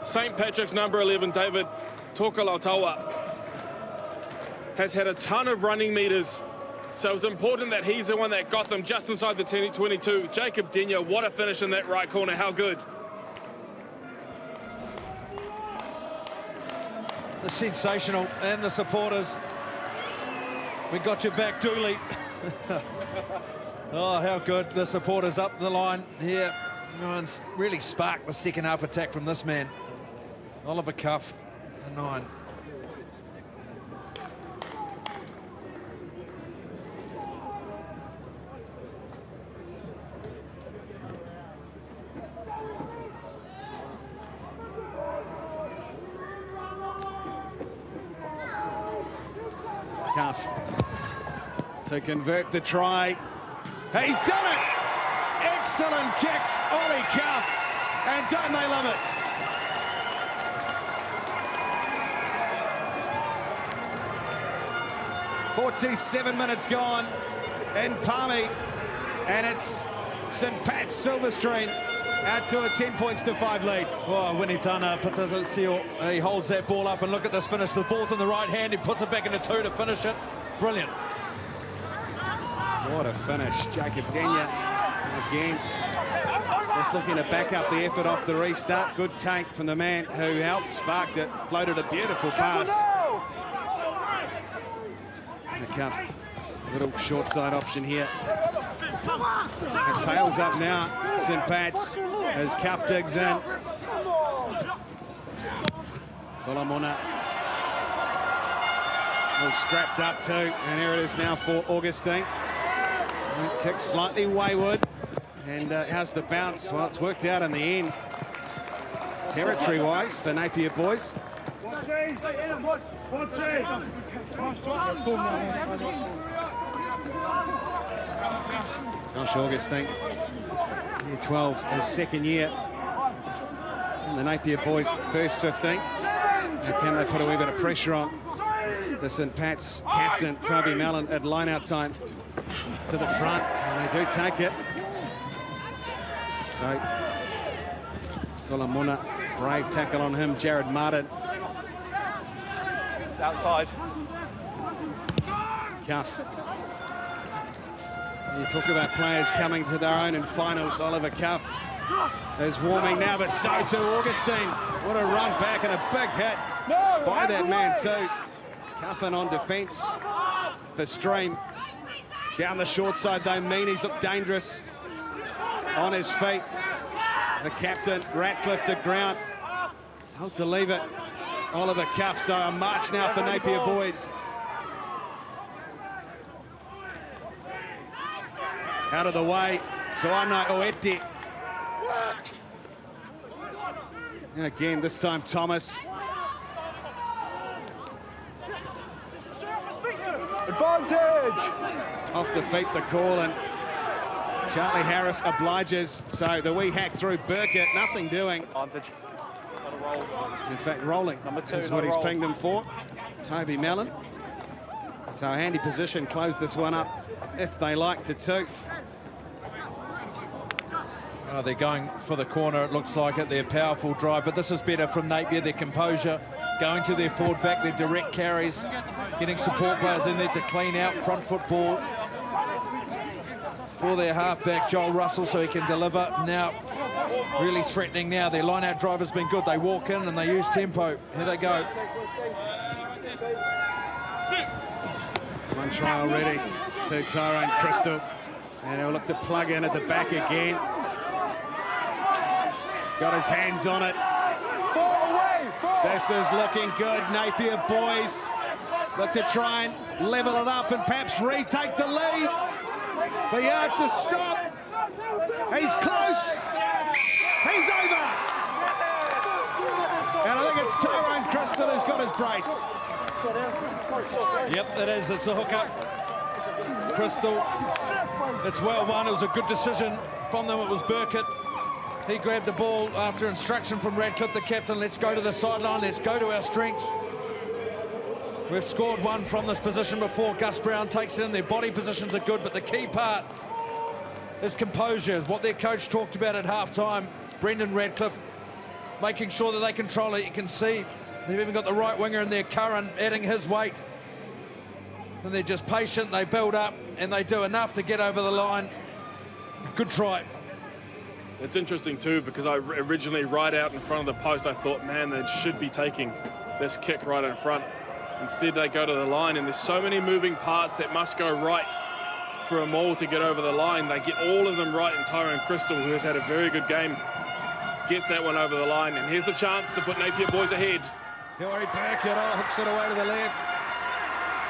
St. Patrick's number 11, David Tokalatawa, has had a ton of running meters. So it's important that he's the one that got them just inside the 22. Jacob Denyer, what a finish in that right corner. How good. The sensational, and the supporters. We got you back, Dooley. Oh, how good. The supporters up the line here. And really sparked the second half attack from this man. Oliver Cuff, the 9. Cuff to convert the try. He's done it! Excellent kick, Ollie Cuff. And don't they love it? "47 minutes gone in Palmy, and it's St. Pat's Silverstream out to a 10-5 lead. Oh, Winitana Patasio, he holds that ball up, and look at this finish. The ball's in the right hand. He puts it back into 2 to finish it. Brilliant. What a finish. Jacob Denyer again. Just looking to back up the effort off the restart. Good take from the man who helped, sparked it, floated a beautiful pass. And the Cuff, a little short side option here. The tail's up now, St. Pat's, as Cuff digs in. Solomona. All strapped up too, and here it is now for Augustine. Kick slightly wayward, and how's the bounce? Well, it's worked out in the end, territory-wise, for Napier boys. Josh Augustine, year 12, his second year, and the Napier boys' first 15. Now, can they put a wee bit of pressure on the St. Pat's captain, Toby Mellon, at line-out time to the front, and they do take it. So, Solomona, brave tackle on him. Jared Martin. It's outside. Cuff. You talk about players coming to their own in finals. Oliver Cuff is warming now, but so too Augustine. What a run back and a big hit by that man too. Cuffin on defence for Stream. Down the short side though, Meanies look dangerous on his feet. The captain, Ratcliffe to ground. Told to leave it. Oliver Cuff, so a march now for Napier boys. Out of the way, Soana Oete. And again, this time Thomas. Advantage! Off the feet, the call, and Charlie Harris obliges. So the wee hack through Burkett, nothing doing. Advantage. Got a roll. In fact, rolling Number 2, is what he's pinged him for. Toby Mellon. So handy position, close this one up if they like to too. Oh, they're going for the corner, it looks like it. Their powerful drive, but this is better from Napier. Their composure, going to their forward back, their direct carries, getting support players in there to clean out front foot ball for their halfback, Joel Russell, so he can deliver. Now, really threatening now. Their line-out drive has been good. They walk in and they use tempo. Here they go. One try already to Tyrone Crystal. And he'll look to plug in at the back again. Got his hands on it. This is looking good. Napier boys look to try and level it up and perhaps retake the lead. The yard to stop. He's close. He's over. And I think it's Tyrone Crystal who's got his brace. Yep, it is. It's the hookup. Crystal. It's well won. It was a good decision from them. It was Burkett. He grabbed the ball after instruction from Radcliffe, the captain. Let's go to the sideline. Let's go to our strength. We've scored one from this position before. Gus Brown takes it in. Their body positions are good, but the key part is composure. What their coach talked about at half-time, Brendan Radcliffe, making sure that they control it. You can see they've even got the right winger in there, Curran, adding his weight. And they're just patient, they build up, and they do enough to get over the line. Good try. It's interesting too, because I originally, right out in front of the post, I thought, man, they should be taking this kick right in front. Instead, they go to the line, and there's so many moving parts that must go right for a maul to get over the line. They get all of them right, and Tyrone Crystal, who has had a very good game, gets that one over the line. And here's the chance to put Napier boys ahead. Hilary Burkett hooks it away to the left.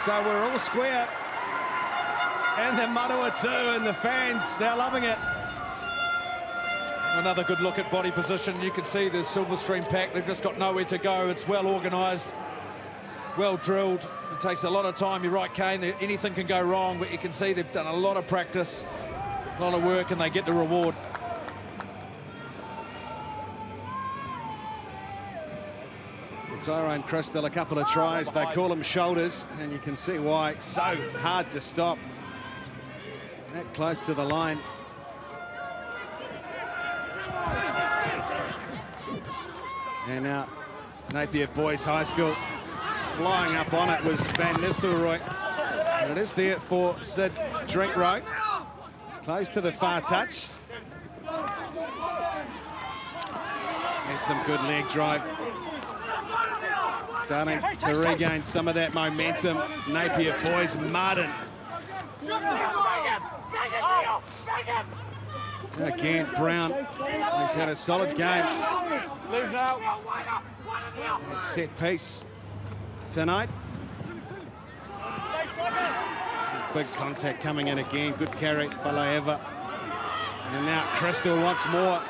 So we're all square. And the Manawa too, and the fans, they're loving it. Another good look at body position. You can see the Silverstream pack, they've just got nowhere to go. It's well organised, well drilled. It takes a lot of time. You're right, Kane, anything can go wrong, but you can see they've done a lot of practice, a lot of work, and they get the reward. Tyrone Crystal, a couple of tries, they call them shoulders, and you can see why it's so hard to stop. That close to the line. And now Napier Boys High School flying up on it was Van Nistelrooy. And it is there for Sid Drinkrow. Close to the far touch. There's some good leg drive. Starting to regain some of that momentum. Napier Boys, Martin. Again, Brown, he's had a solid game. That set piece tonight. Big contact coming in again. Good carry, Falaeva. And now Crystal wants more.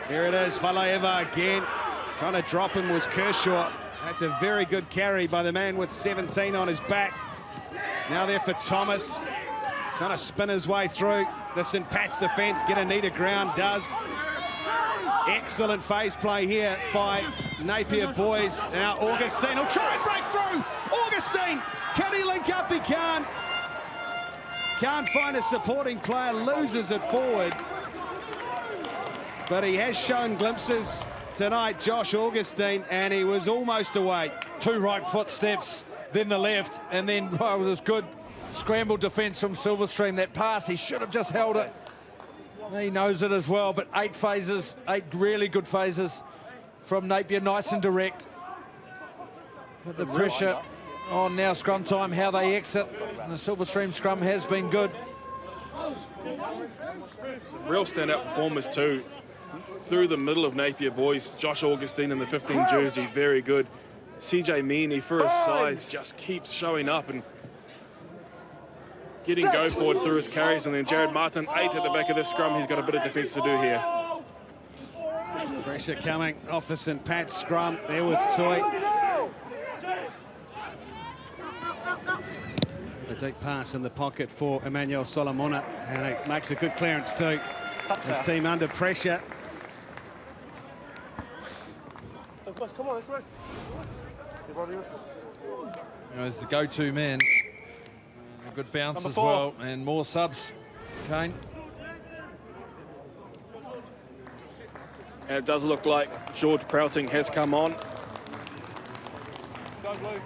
There it is, Falaeva again. Trying to drop him was Kershaw. That's a very good carry by the man with 17 on his back. Now there for Thomas. Trying to spin his way through the St. Pat's defence. Get a neater ground, does. Excellent phase play here by Napier Boys. Now Augustine will try and break through. Augustine, can he link up? He can't. Can't find a supporting player, loses it forward. But he has shown glimpses tonight, Josh Augustine, and he was almost away. Two right footsteps, then the left, and then this good scrambled defence from Silverstream. That pass, he should have just held it. He knows it as well, but 8 phases, 8 really good phases from Napier, nice and direct. But the pressure on now scrum time, how they exit. The Silverstream scrum has been good. Real standout performers too. Through the middle of Napier Boys, Josh Augustine in the 15 jersey, very good. CJ Meany, for his size, just keeps showing up and getting go forward through his carries. And then Jared Martin, 8 at the back of this scrum. He's got a bit of defence to do here. Pressure coming off the St. Pat's scrum there with Soy. The deep pass in the pocket for Emmanuel Solomona, and he makes a good clearance too. His team under pressure. Come on, let's work. As the go-to man. A good bounce as well, and more subs, Kane. And it does look like George Prouting has come on. Let's go, Blue.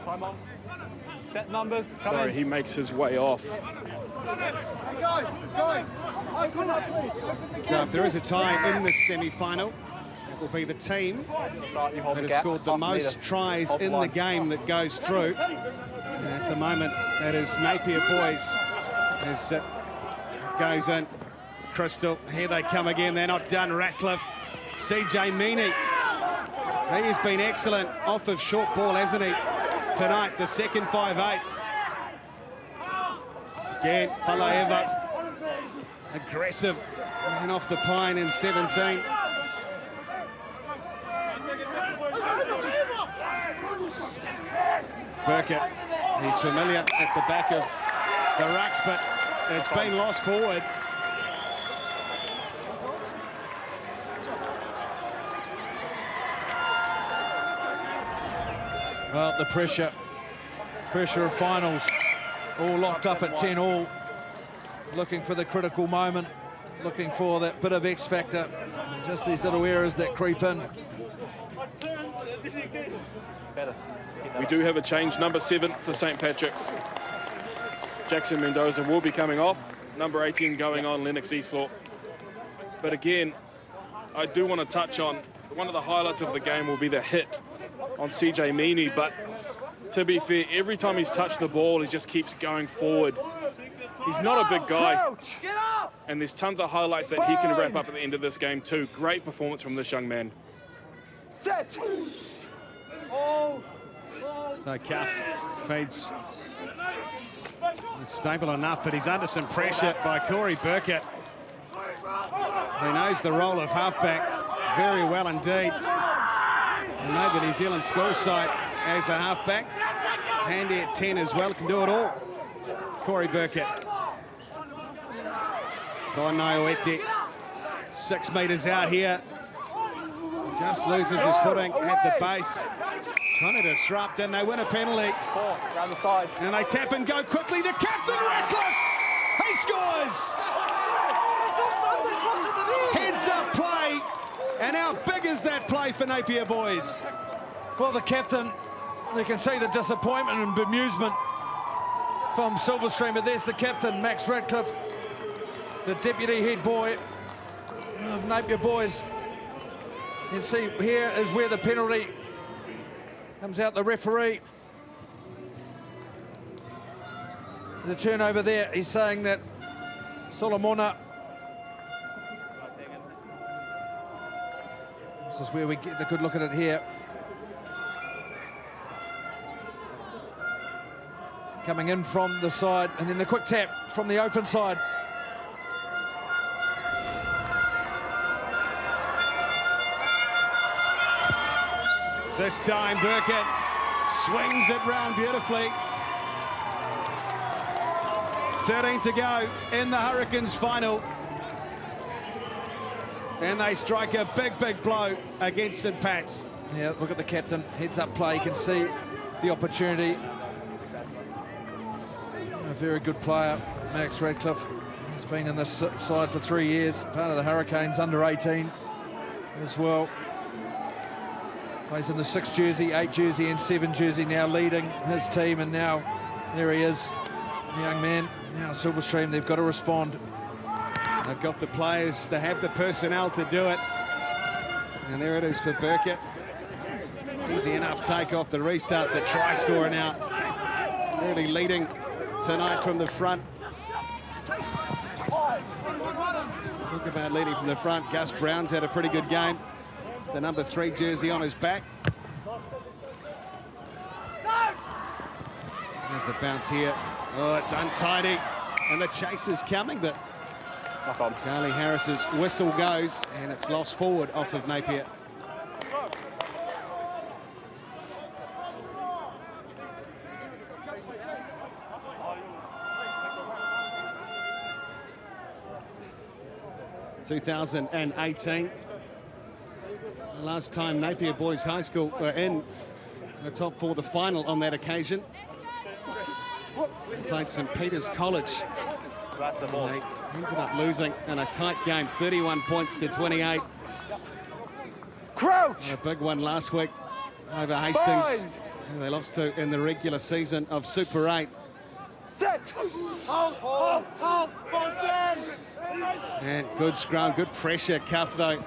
Time on. Set numbers. Sorry, he makes his way off. So if there is a tie in this semi-final, it will be the team that has scored the most tries in the game that goes through. And at the moment, that is Napier Boys as it goes in. Crystal, here they come again. They're not done. Ratcliffe, CJ Meany. He has been excellent off of short ball, hasn't he? Tonight, the second 5'8". Again, Falaeva, aggressive, man off the pine in 17. Burkett, he's familiar at the back of the rucks, but it's been lost forward. Well, the pressure of finals, all locked up at 10-all, looking for the critical moment, looking for that bit of X factor, just these little errors that creep in. We do have a change, number 7 for St. Patrick's. Jackson Mendoza will be coming off. Number 18 going on, Lennox Easthorpe. But again, I do want to touch on one of the highlights of the game will be the hit on CJ Meany, but to be fair, every time he's touched the ball, he just keeps going forward. He's not a big guy, and there's tons of highlights that he can wrap up at the end of this game too. Great performance from this young man. Set. So Cuff feeds. It's stable enough, but he's under some pressure by Corey Burkett, who knows the role of halfback very well indeed. And know the New Zealand school side as a halfback. Handy at 10 as well, can do it all. Corey Burkett. Sonoete, 6 metres out here. He just loses his footing at the base. Trying to disrupt, and they win a penalty. 4, around the side. And they tap and go quickly. The captain, Ratcliffe! He scores! Heads up play. And how big is that play for Napier boys? Well, the captain, you can see the disappointment and bemusement from Silverstream, but there's the captain, Max Ratcliffe, the deputy head boy of Napier boys. You can see here is where the penalty comes out, the referee. There's a turnover there. He's saying that Solomona. This is where we get the good look at it here. Coming in from the side, and then the quick tap from the open side. This time Burkett swings it round beautifully. 13 to go in the Hurricanes final. And they strike a big, big blow against St. Pat's. Yeah, look at the captain, heads up play, you can see the opportunity. A very good player, Max Ratcliffe. He's been in this side for 3 years, part of the Hurricanes under 18 as well. Plays in the 6 jersey, 8 jersey and 7 jersey, now leading his team, and now there he is, the young man. Now Silverstream, they've got to respond. They've got the players, they have the personnel to do it. And there it is for Burkett. Easy enough take off the restart, the try scorer now. Really leading tonight from the front. Talk about leading from the front. Gus Brown's had a pretty good game. The number 3 jersey on his back. There's the bounce here. Oh, it's untidy. And the chase is coming, but Charlie Harris's whistle goes, and it's lost forward off of Napier. (2018). The last time Napier Boys High School were in the top 4, the final on that occasion. Played St. Peter's College. That's the ball. They ended up losing in a tight game, 31 points to 28. Crouch! A big one last week over Hastings, who they lost to in the regular season of Super 8. Set! And good scrum, good pressure, Cuff though.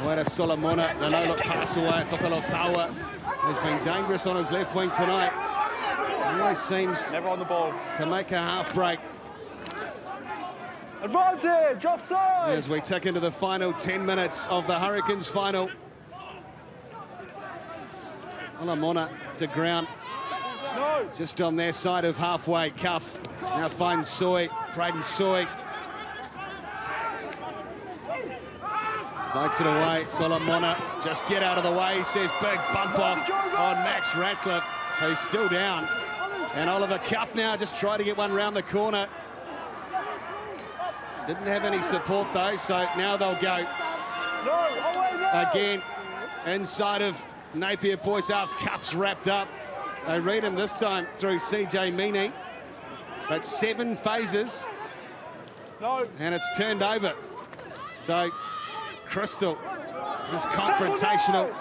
Wera Solomona, the no-look pass away, Tokalo Tawa has been dangerous on his left wing tonight. He always seems Never on the ball. to make a half break. Advantage! Offside! As we tick into the final 10 minutes of the Hurricanes final. Solomona to ground. No! Just on their side of halfway. Cuff now finds Soy, Braden Soy. Floats it away, Solomona, just get out of the way, he says, big bump off on Max Ratcliffe, who's still down. And Oliver Cuff now just trying to get one round the corner. Didn't have any support though, so now they'll go again inside of Napier Boys half. Cuff's wrapped up. They read him this time through CJ Meany. But 7 phases. No. And it's turned over. So Crystal is confrontational.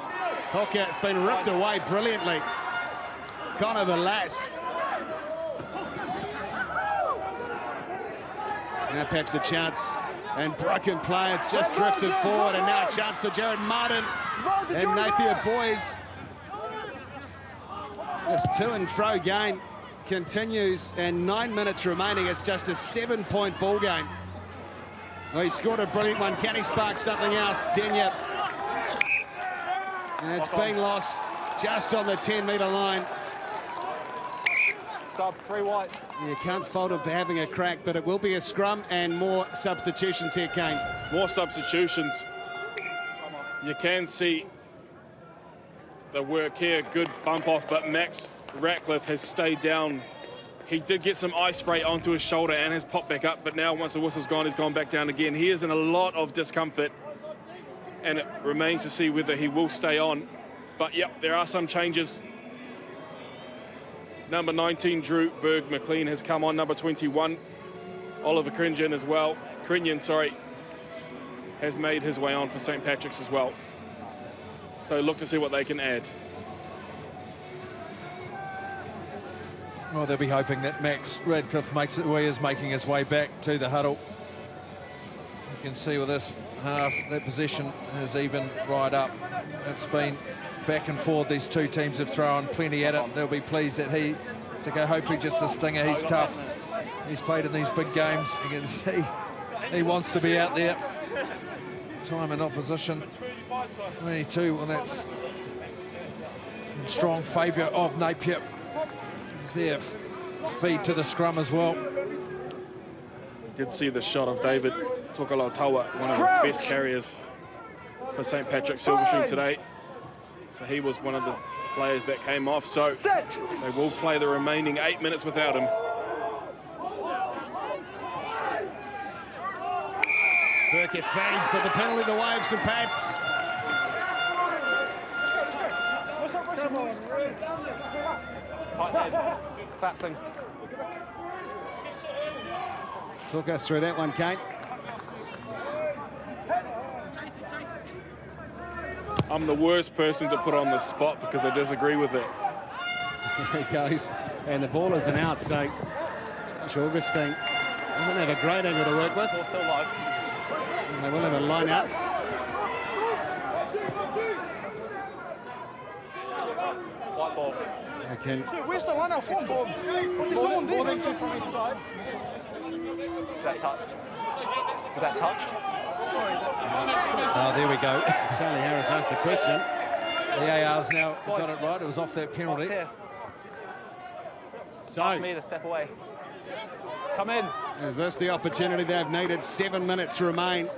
Hooker, it's been ripped away brilliantly. Connor Velas. Now perhaps a chance. And broken play, it's just drifted forward. And now a chance for Jared Martin and Napier boys. This to and fro game continues, and 9 minutes remaining. It's just a 7-point ball game. Well, he scored a brilliant one. Can he spark something else? Denya. And it's being lost just on the 10-metre line. Sub, 3 white. You can't fault him for having a crack, but it will be a scrum and more substitutions here, Kane. More substitutions. You can see the work here. Good bump off, but Max Ratcliffe has stayed down. He did get some ice spray onto his shoulder and has popped back up, but now once the whistle's gone, he's gone back down again. He is in a lot of discomfort, and it remains to see whether he will stay on. But yep, there are some changes. Number 19, Drew Berg McLean, has come on. Number 21, Oliver Cringian as well. Cringian, sorry, has made his way on for St. Patrick's as well. So look to see what they can add. Well, they'll be hoping that Max Radcliffe is making his way back to the huddle. You can see with this half, that possession is even right up. It's been back and forth. These two teams have thrown plenty at it. They'll be pleased that it's okay, hopefully just a stinger. He's tough. He's played in these big games. You can see he wants to be out there. Time and opposition. 22, well, that's in strong favour of Napier. He's there. Feed to the scrum as well. Did see the shot of David Tokalatawa, one of the best carriers for St. Patrick's Silverstream today. So he was one of the players that came off. So they will play the remaining 8 minutes without him. Burkett fades, but the penalty the way of St. Pat's. Tight head. Collapsing. Talk us through that one, Kate. I'm the worst person to put on the spot because I disagree with it. There he goes. And the ball is an out, so Josh Augustine doesn't have a great angle to work with. Ball's still live. And they will have a line out. White ball. Okay. Where's the runner from? More than 2 from inside. Was that touched? Was that touched? Oh, there we go. Charlie Harris asked the question. The AR's now got it right. It was off that penalty. Here. So, Ask me to step away. Come in. is this the opportunity they've needed? 7 minutes remain.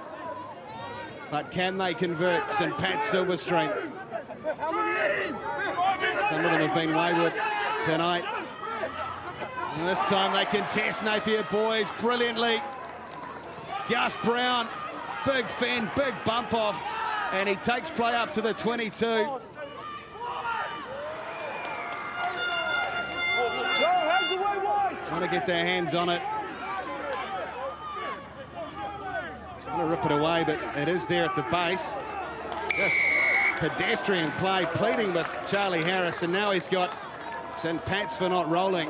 But can they convert St. Pat's Silverstream? Some of them have been wayward tonight. And this time they contest Napier boys brilliantly. Gus Brown, big fend, big bump off, and he takes play up to the 22. Hands away, white. Trying to get their hands on it. Trying to rip it away, but it is there at the base. Just pedestrian play, pleading with Charlie Harris, and now he's got St. Pat's for not rolling.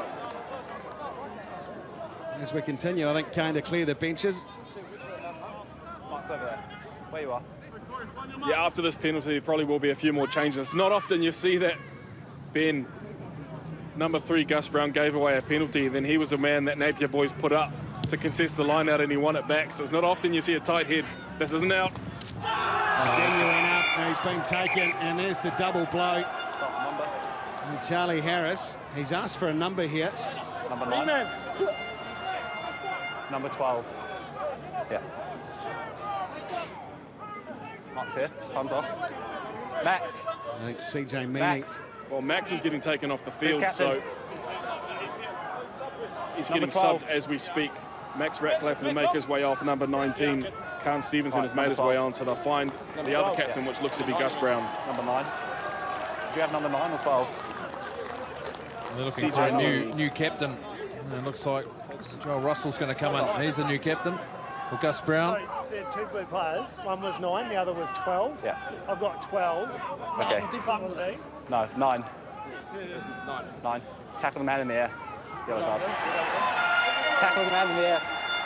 As we continue, I think Kane to clear the benches. Mike's over there. Where you are. Yeah, after this penalty, there probably will be a few more changes. It's not often you see that Ben, number 3, Gus Brown, gave away a penalty. Then he was the man that Napier boys put up to contest the line out, and he won it back. So it's not often you see a tight head. This isn't out. Genuine out, and he's been taken, and there's the double blow. Number. And Charlie Harris, he's asked for a number here. Number 9. Number 12. Yeah. Mark's here. Time's off. Max. I think CJ Meany. Max. Well, Max is getting taken off the field, Who's so captain? he's Number getting 12. subbed as we speak. Max Ratcliffe will make his way off. Number 19, Khan Stevenson, has made his way on, so they'll find the other captain, which looks to be Gus Brown. Number 9. Do you have number 9 or 12? They're looking for a new captain. And it looks like Joel Russell's going to come in. He's the new captain. Or Gus Brown. So there are two blue players. One was 9, the other was 12. Yeah. I've got 12. Okay. How different was he? No, 9. 9. Tackle the man in the air. Yellow card. Tackle the man in the air.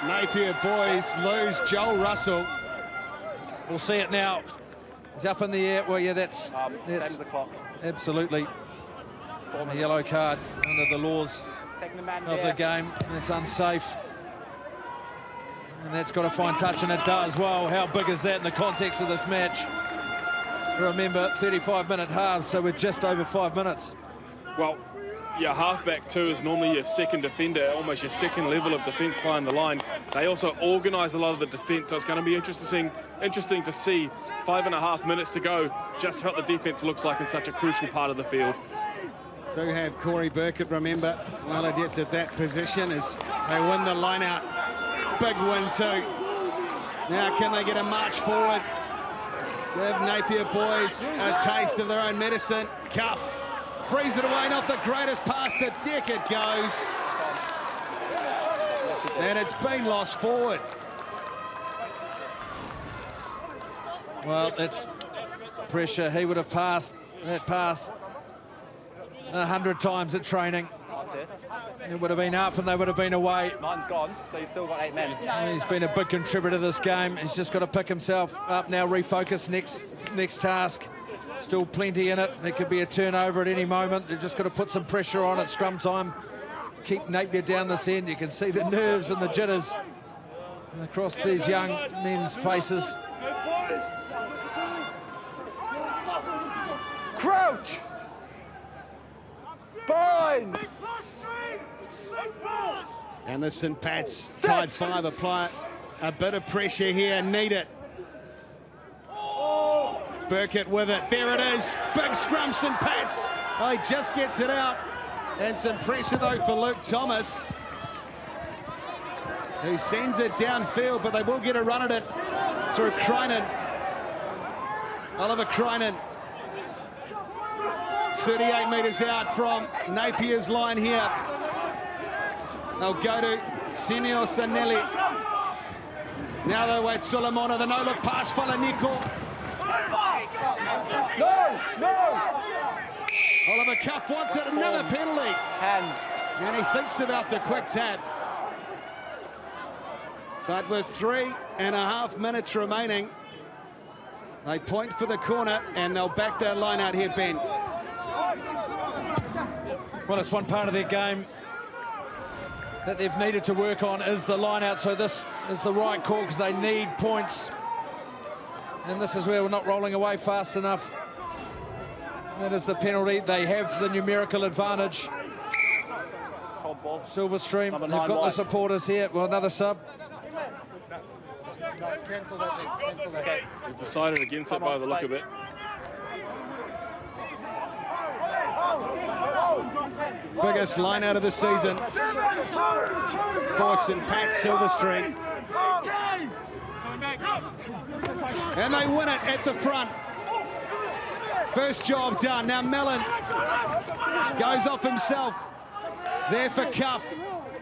Napier boys lose Joel Russell. We'll see it now. He's up in the air. Well, yeah, that's Same as the clock. absolutely a yellow card under the laws Taking the man in of the game. It's unsafe. And that's got a fine touch, and it does. Well, how big is that in the context of this match? Remember, 35-minute halves, so we're just over 5 minutes. Well, your halfback too is normally your second defender, almost your second level of defence behind the line. They also organise a lot of the defence, so it's going to be interesting to see 5.5 minutes to go, just what the defence looks like in such a crucial part of the field. Do have Corey Burkett, remember, well adept at that position as they win the line-out. Big win too. Now can they get a march forward? Give Napier boys a taste of their own medicine. Cuff frees it away, not the greatest pass to Deck, it goes. And it's been lost forward. Well, it's pressure. He would have passed that pass 100 times at training. That's it. It would have been up and they would have been away. 9's gone, so you've still got 8 men. He's been a big contributor to this game. He's just got to pick himself up now, refocus next task. Still plenty in it. There could be a turnover at any moment. They've just got to put some pressure on at scrum time. Keep Napier down this end. You can see the nerves and the jitters across these young men's faces. Crouch! Bind! And the St. Pat's tied 5 apply a bit of pressure here, need it. Burkett with it, there it is, big scrum St. Pat's. Oh, he just gets it out. And some pressure though for Luke Thomas, who sends it downfield, but they will get a run at it through Krynen. Oliver Krynen. 38 metres out from Napier's line here. They'll go to Senor Sanelli. Now they wait Solomona, the no-look pass, Falaniko. No! Oliver Cuff wants it, another penalty. Hands. And he thinks about the quick tap. But with 3.5 minutes remaining, they point for the corner and they'll back their line out here, Ben. Well, it's one part of their game that they've needed to work on is the line out, so this is the right call because they need points. And this is where we're not rolling away fast enough. That is the penalty. They have the numerical advantage. Silverstream, they've got the supporters here. Well, another sub. Okay. They've decided against it by the look of it. Biggest line out of the season for St. Pat's Silverstream. And they win it at the front. First job done. Now Mellon goes off himself. There for Cuff.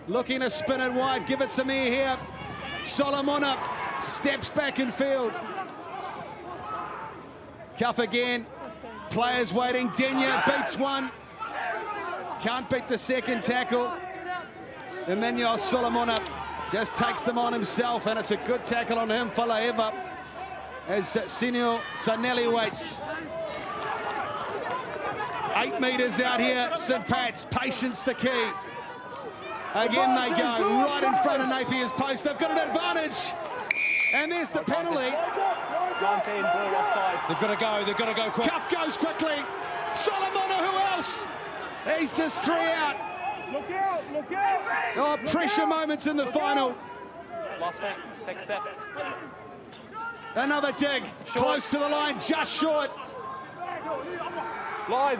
Looking to spin it wide. Give it some air here. Solomona steps back in field. Cuff again. Players waiting. Denya beats one. Can't beat the second tackle. Emmanuel Solomona just takes them on himself, and it's a good tackle on him, Falaeva, as Senor Sanelli waits. 8 metres out here, St. Pat's, patience the key. Again they go, right in front of Napier's post. They've got an advantage. And there's the penalty. 19, ball offside. They've got to go quick. Cuff goes quickly. Solomona, who else? He's just 3 out. Look out, look out! Oh, pressure moments in the final. Last step, take a step. Another dig, close to the line, just short. Line.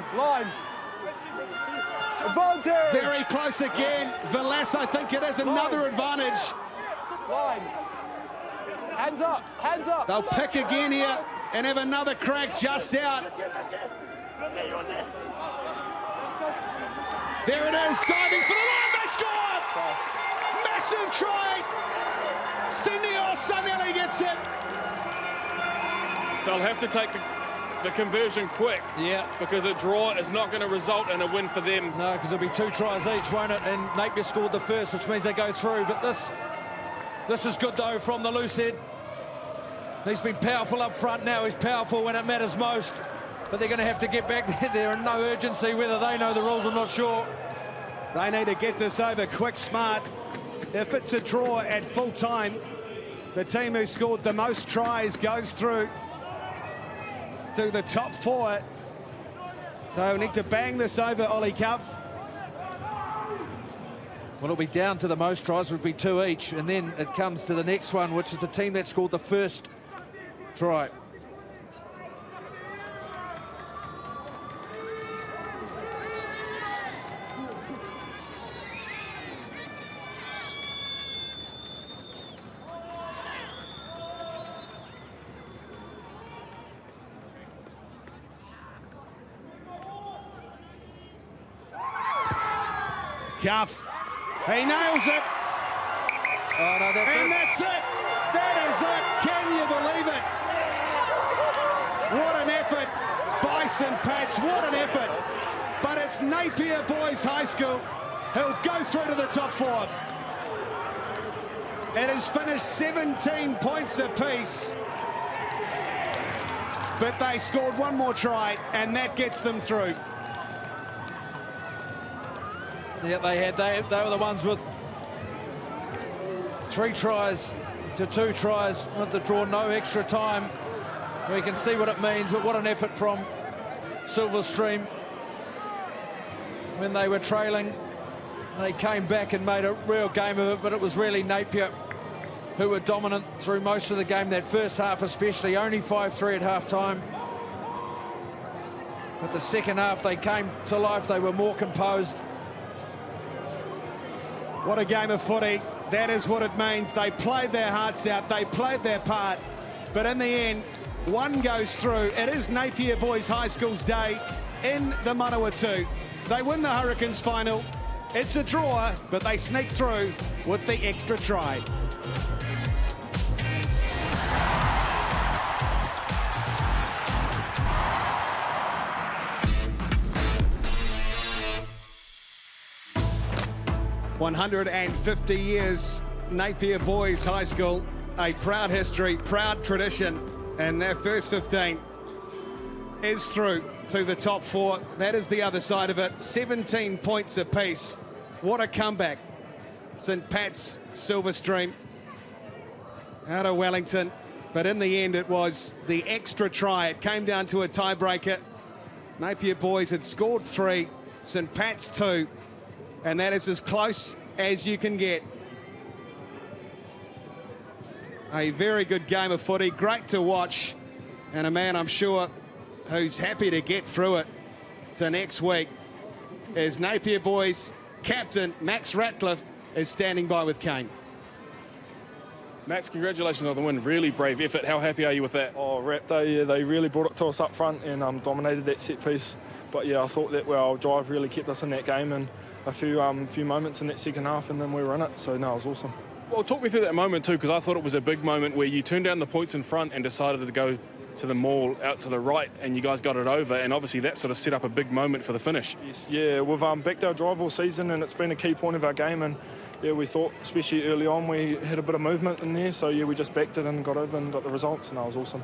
Advantage! Very close again. Velas, I think it has another advantage. Line. Hands up. They'll pick again here and have another crack just out. There it is, diving for the line, they score! Massive try! Senor Sanelli gets it. They'll have to take the conversion quick. Yeah. Because a draw is not going to result in a win for them. No, because it'll be 2 tries each, won't it? And Napier scored the first, which means they go through. But this is good, though, from the loose head. He's been powerful up front now. He's powerful when it matters most. But they're going to have to get back there. They're in no urgency. Whether they know the rules, I'm not sure. They need to get this over quick, smart. If it's a draw at full time, the team who scored the most tries goes through to the top 4. So we need to bang this over, Ollie Cuff. Well, it'll be down to the most tries, would be 2 each. And then it comes to the next one, which is the team that scored the first try. Cuff, he nails it. Oh, no, That's it. That is it. Can you believe it? What an effort by St. Pat's. What an effort. But it's Napier Boys High School who'll go through to the top 4. It has finished 17 points apiece. But they scored one more try, and that gets them through. Yeah, they were the ones with 3 tries to 2 tries with the draw, no extra time. We can see what it means, but what an effort from Silverstream. When they were trailing, they came back and made a real game of it, but it was really Napier who were dominant through most of the game, that first half especially, only 5-3 at half-time. But the second half, they came to life, they were more composed. What a game of footy. That is what it means. They played their hearts out. They played their part. But in the end, one goes through. It is Napier Boys High School's day in the Manawatu. They win the Hurricanes final. It's a draw, but they sneak through with the extra try. "150 years, Napier Boys High School, a proud history, proud tradition, and their first 15 is through to the top 4. That is the other side of it, 17 points apiece. What a comeback. St. Pat's, Silverstream, out of Wellington, but in the end it was the extra try. It came down to a tiebreaker. Napier Boys had scored 3, St. Pat's 2, and that is as close as you can get. A very good game of footy, great to watch, and a man I'm sure who's happy to get through it to next week is Napier Boys captain Max Ratcliffe is standing by with Kane. Max, congratulations on the win. Really brave effort. How happy are you with that? Oh, Rap, they really brought it to us up front and dominated that set piece. But yeah, I thought that our drive really kept us in that game, and a few moments in that second half, and then we were in it. So no, it was awesome. Well, talk me through that moment too, because I thought it was a big moment where you turned down the points in front and decided to go to the maul out to the right, and you guys got it over, and obviously that sort of set up a big moment for the finish. Yes, yeah, we've backed our drive all season, and it's been a key point of our game, and yeah, we thought, especially early on, we had a bit of movement in there, so yeah, we just backed it and got over and got the results, and that was awesome.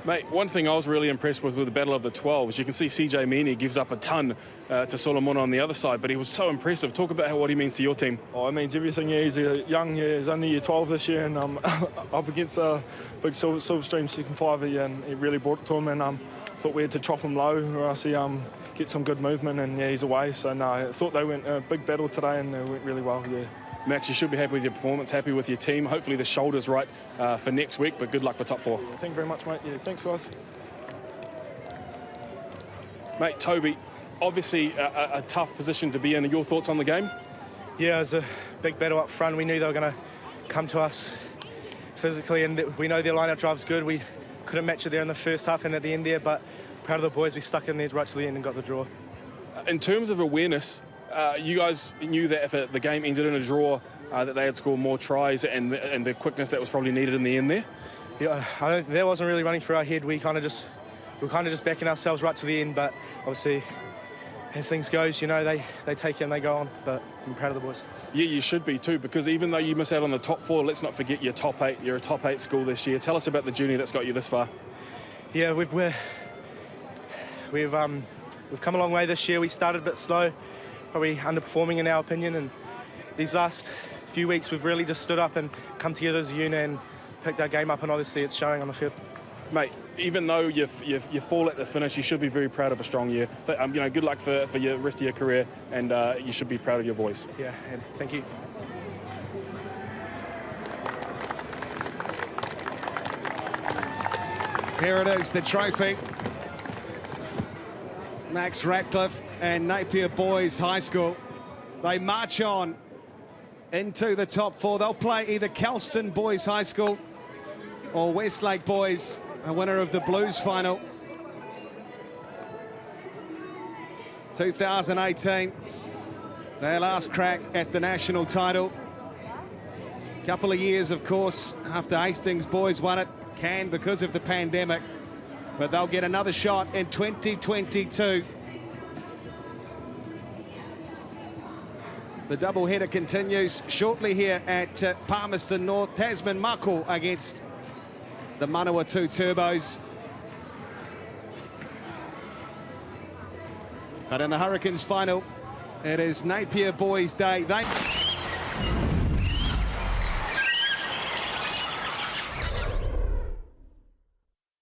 Mate, one thing I was really impressed with the Battle of the 12s, you can see CJ Meany gives up a ton to Solomon on the other side, but he was so impressive. Talk about what he means to your team. Oh, it means everything. Yeah, he's young, yeah, he's only year 12 this year, and up against a big Silverstream second fiver, yeah, and he really brought it to him, and thought we had to chop him low, or else he get some good movement, and yeah, he's away. So no, I thought they went a big battle today, and they went really well, yeah. Max, you should be happy with your performance, happy with your team. Hopefully the shoulder's right for next week, but good luck for top 4. Yeah, thank you very much, mate. Yeah, thanks, guys. Mate, Toby, obviously a tough position to be in. Your thoughts on the game? Yeah, it was a big battle up front. We knew they were going to come to us physically, and we know their line-out drive's good. We couldn't match it there in the first half and at the end there, but proud of the boys. We stuck in there right to the end and got the draw. In terms of awareness, you guys knew that if the game ended in a draw, that they had scored more tries and the quickness that was probably needed in the end there? Yeah, that wasn't really running through our head. We were kind of just backing ourselves right to the end, but obviously, as things goes, you know, they take it and they go on, but I'm proud of the boys. Yeah, you should be too, because even though you miss out on the top 4, let's not forget you're top 8. You're a top 8 school this year. Tell us about the journey that's got you this far. Yeah, we've come a long way this year. We started a bit slow, probably underperforming in our opinion, and these last few weeks we've really just stood up and come together as a unit and picked our game up, and obviously it's showing on the field. Mate, even though you fall at the finish, you should be very proud of a strong year. But you know, good luck for your rest of your career, and you should be proud of your boys. Yeah, and thank you. Here it is, the trophy. Max Ratcliffe and Napier Boys High School. They march on into the top 4. They'll play either Kelston Boys High School or Westlake Boys, a winner of the Blues final. 2018, their last crack at the national title. Couple of years, of course, after Hastings Boys won it, can because of the pandemic, but they'll get another shot in 2022. The doubleheader continues shortly here at Palmerston North. Tasman Muckle against the Manawatu Turbos. But in the Hurricanes final, it is Napier Boys Day.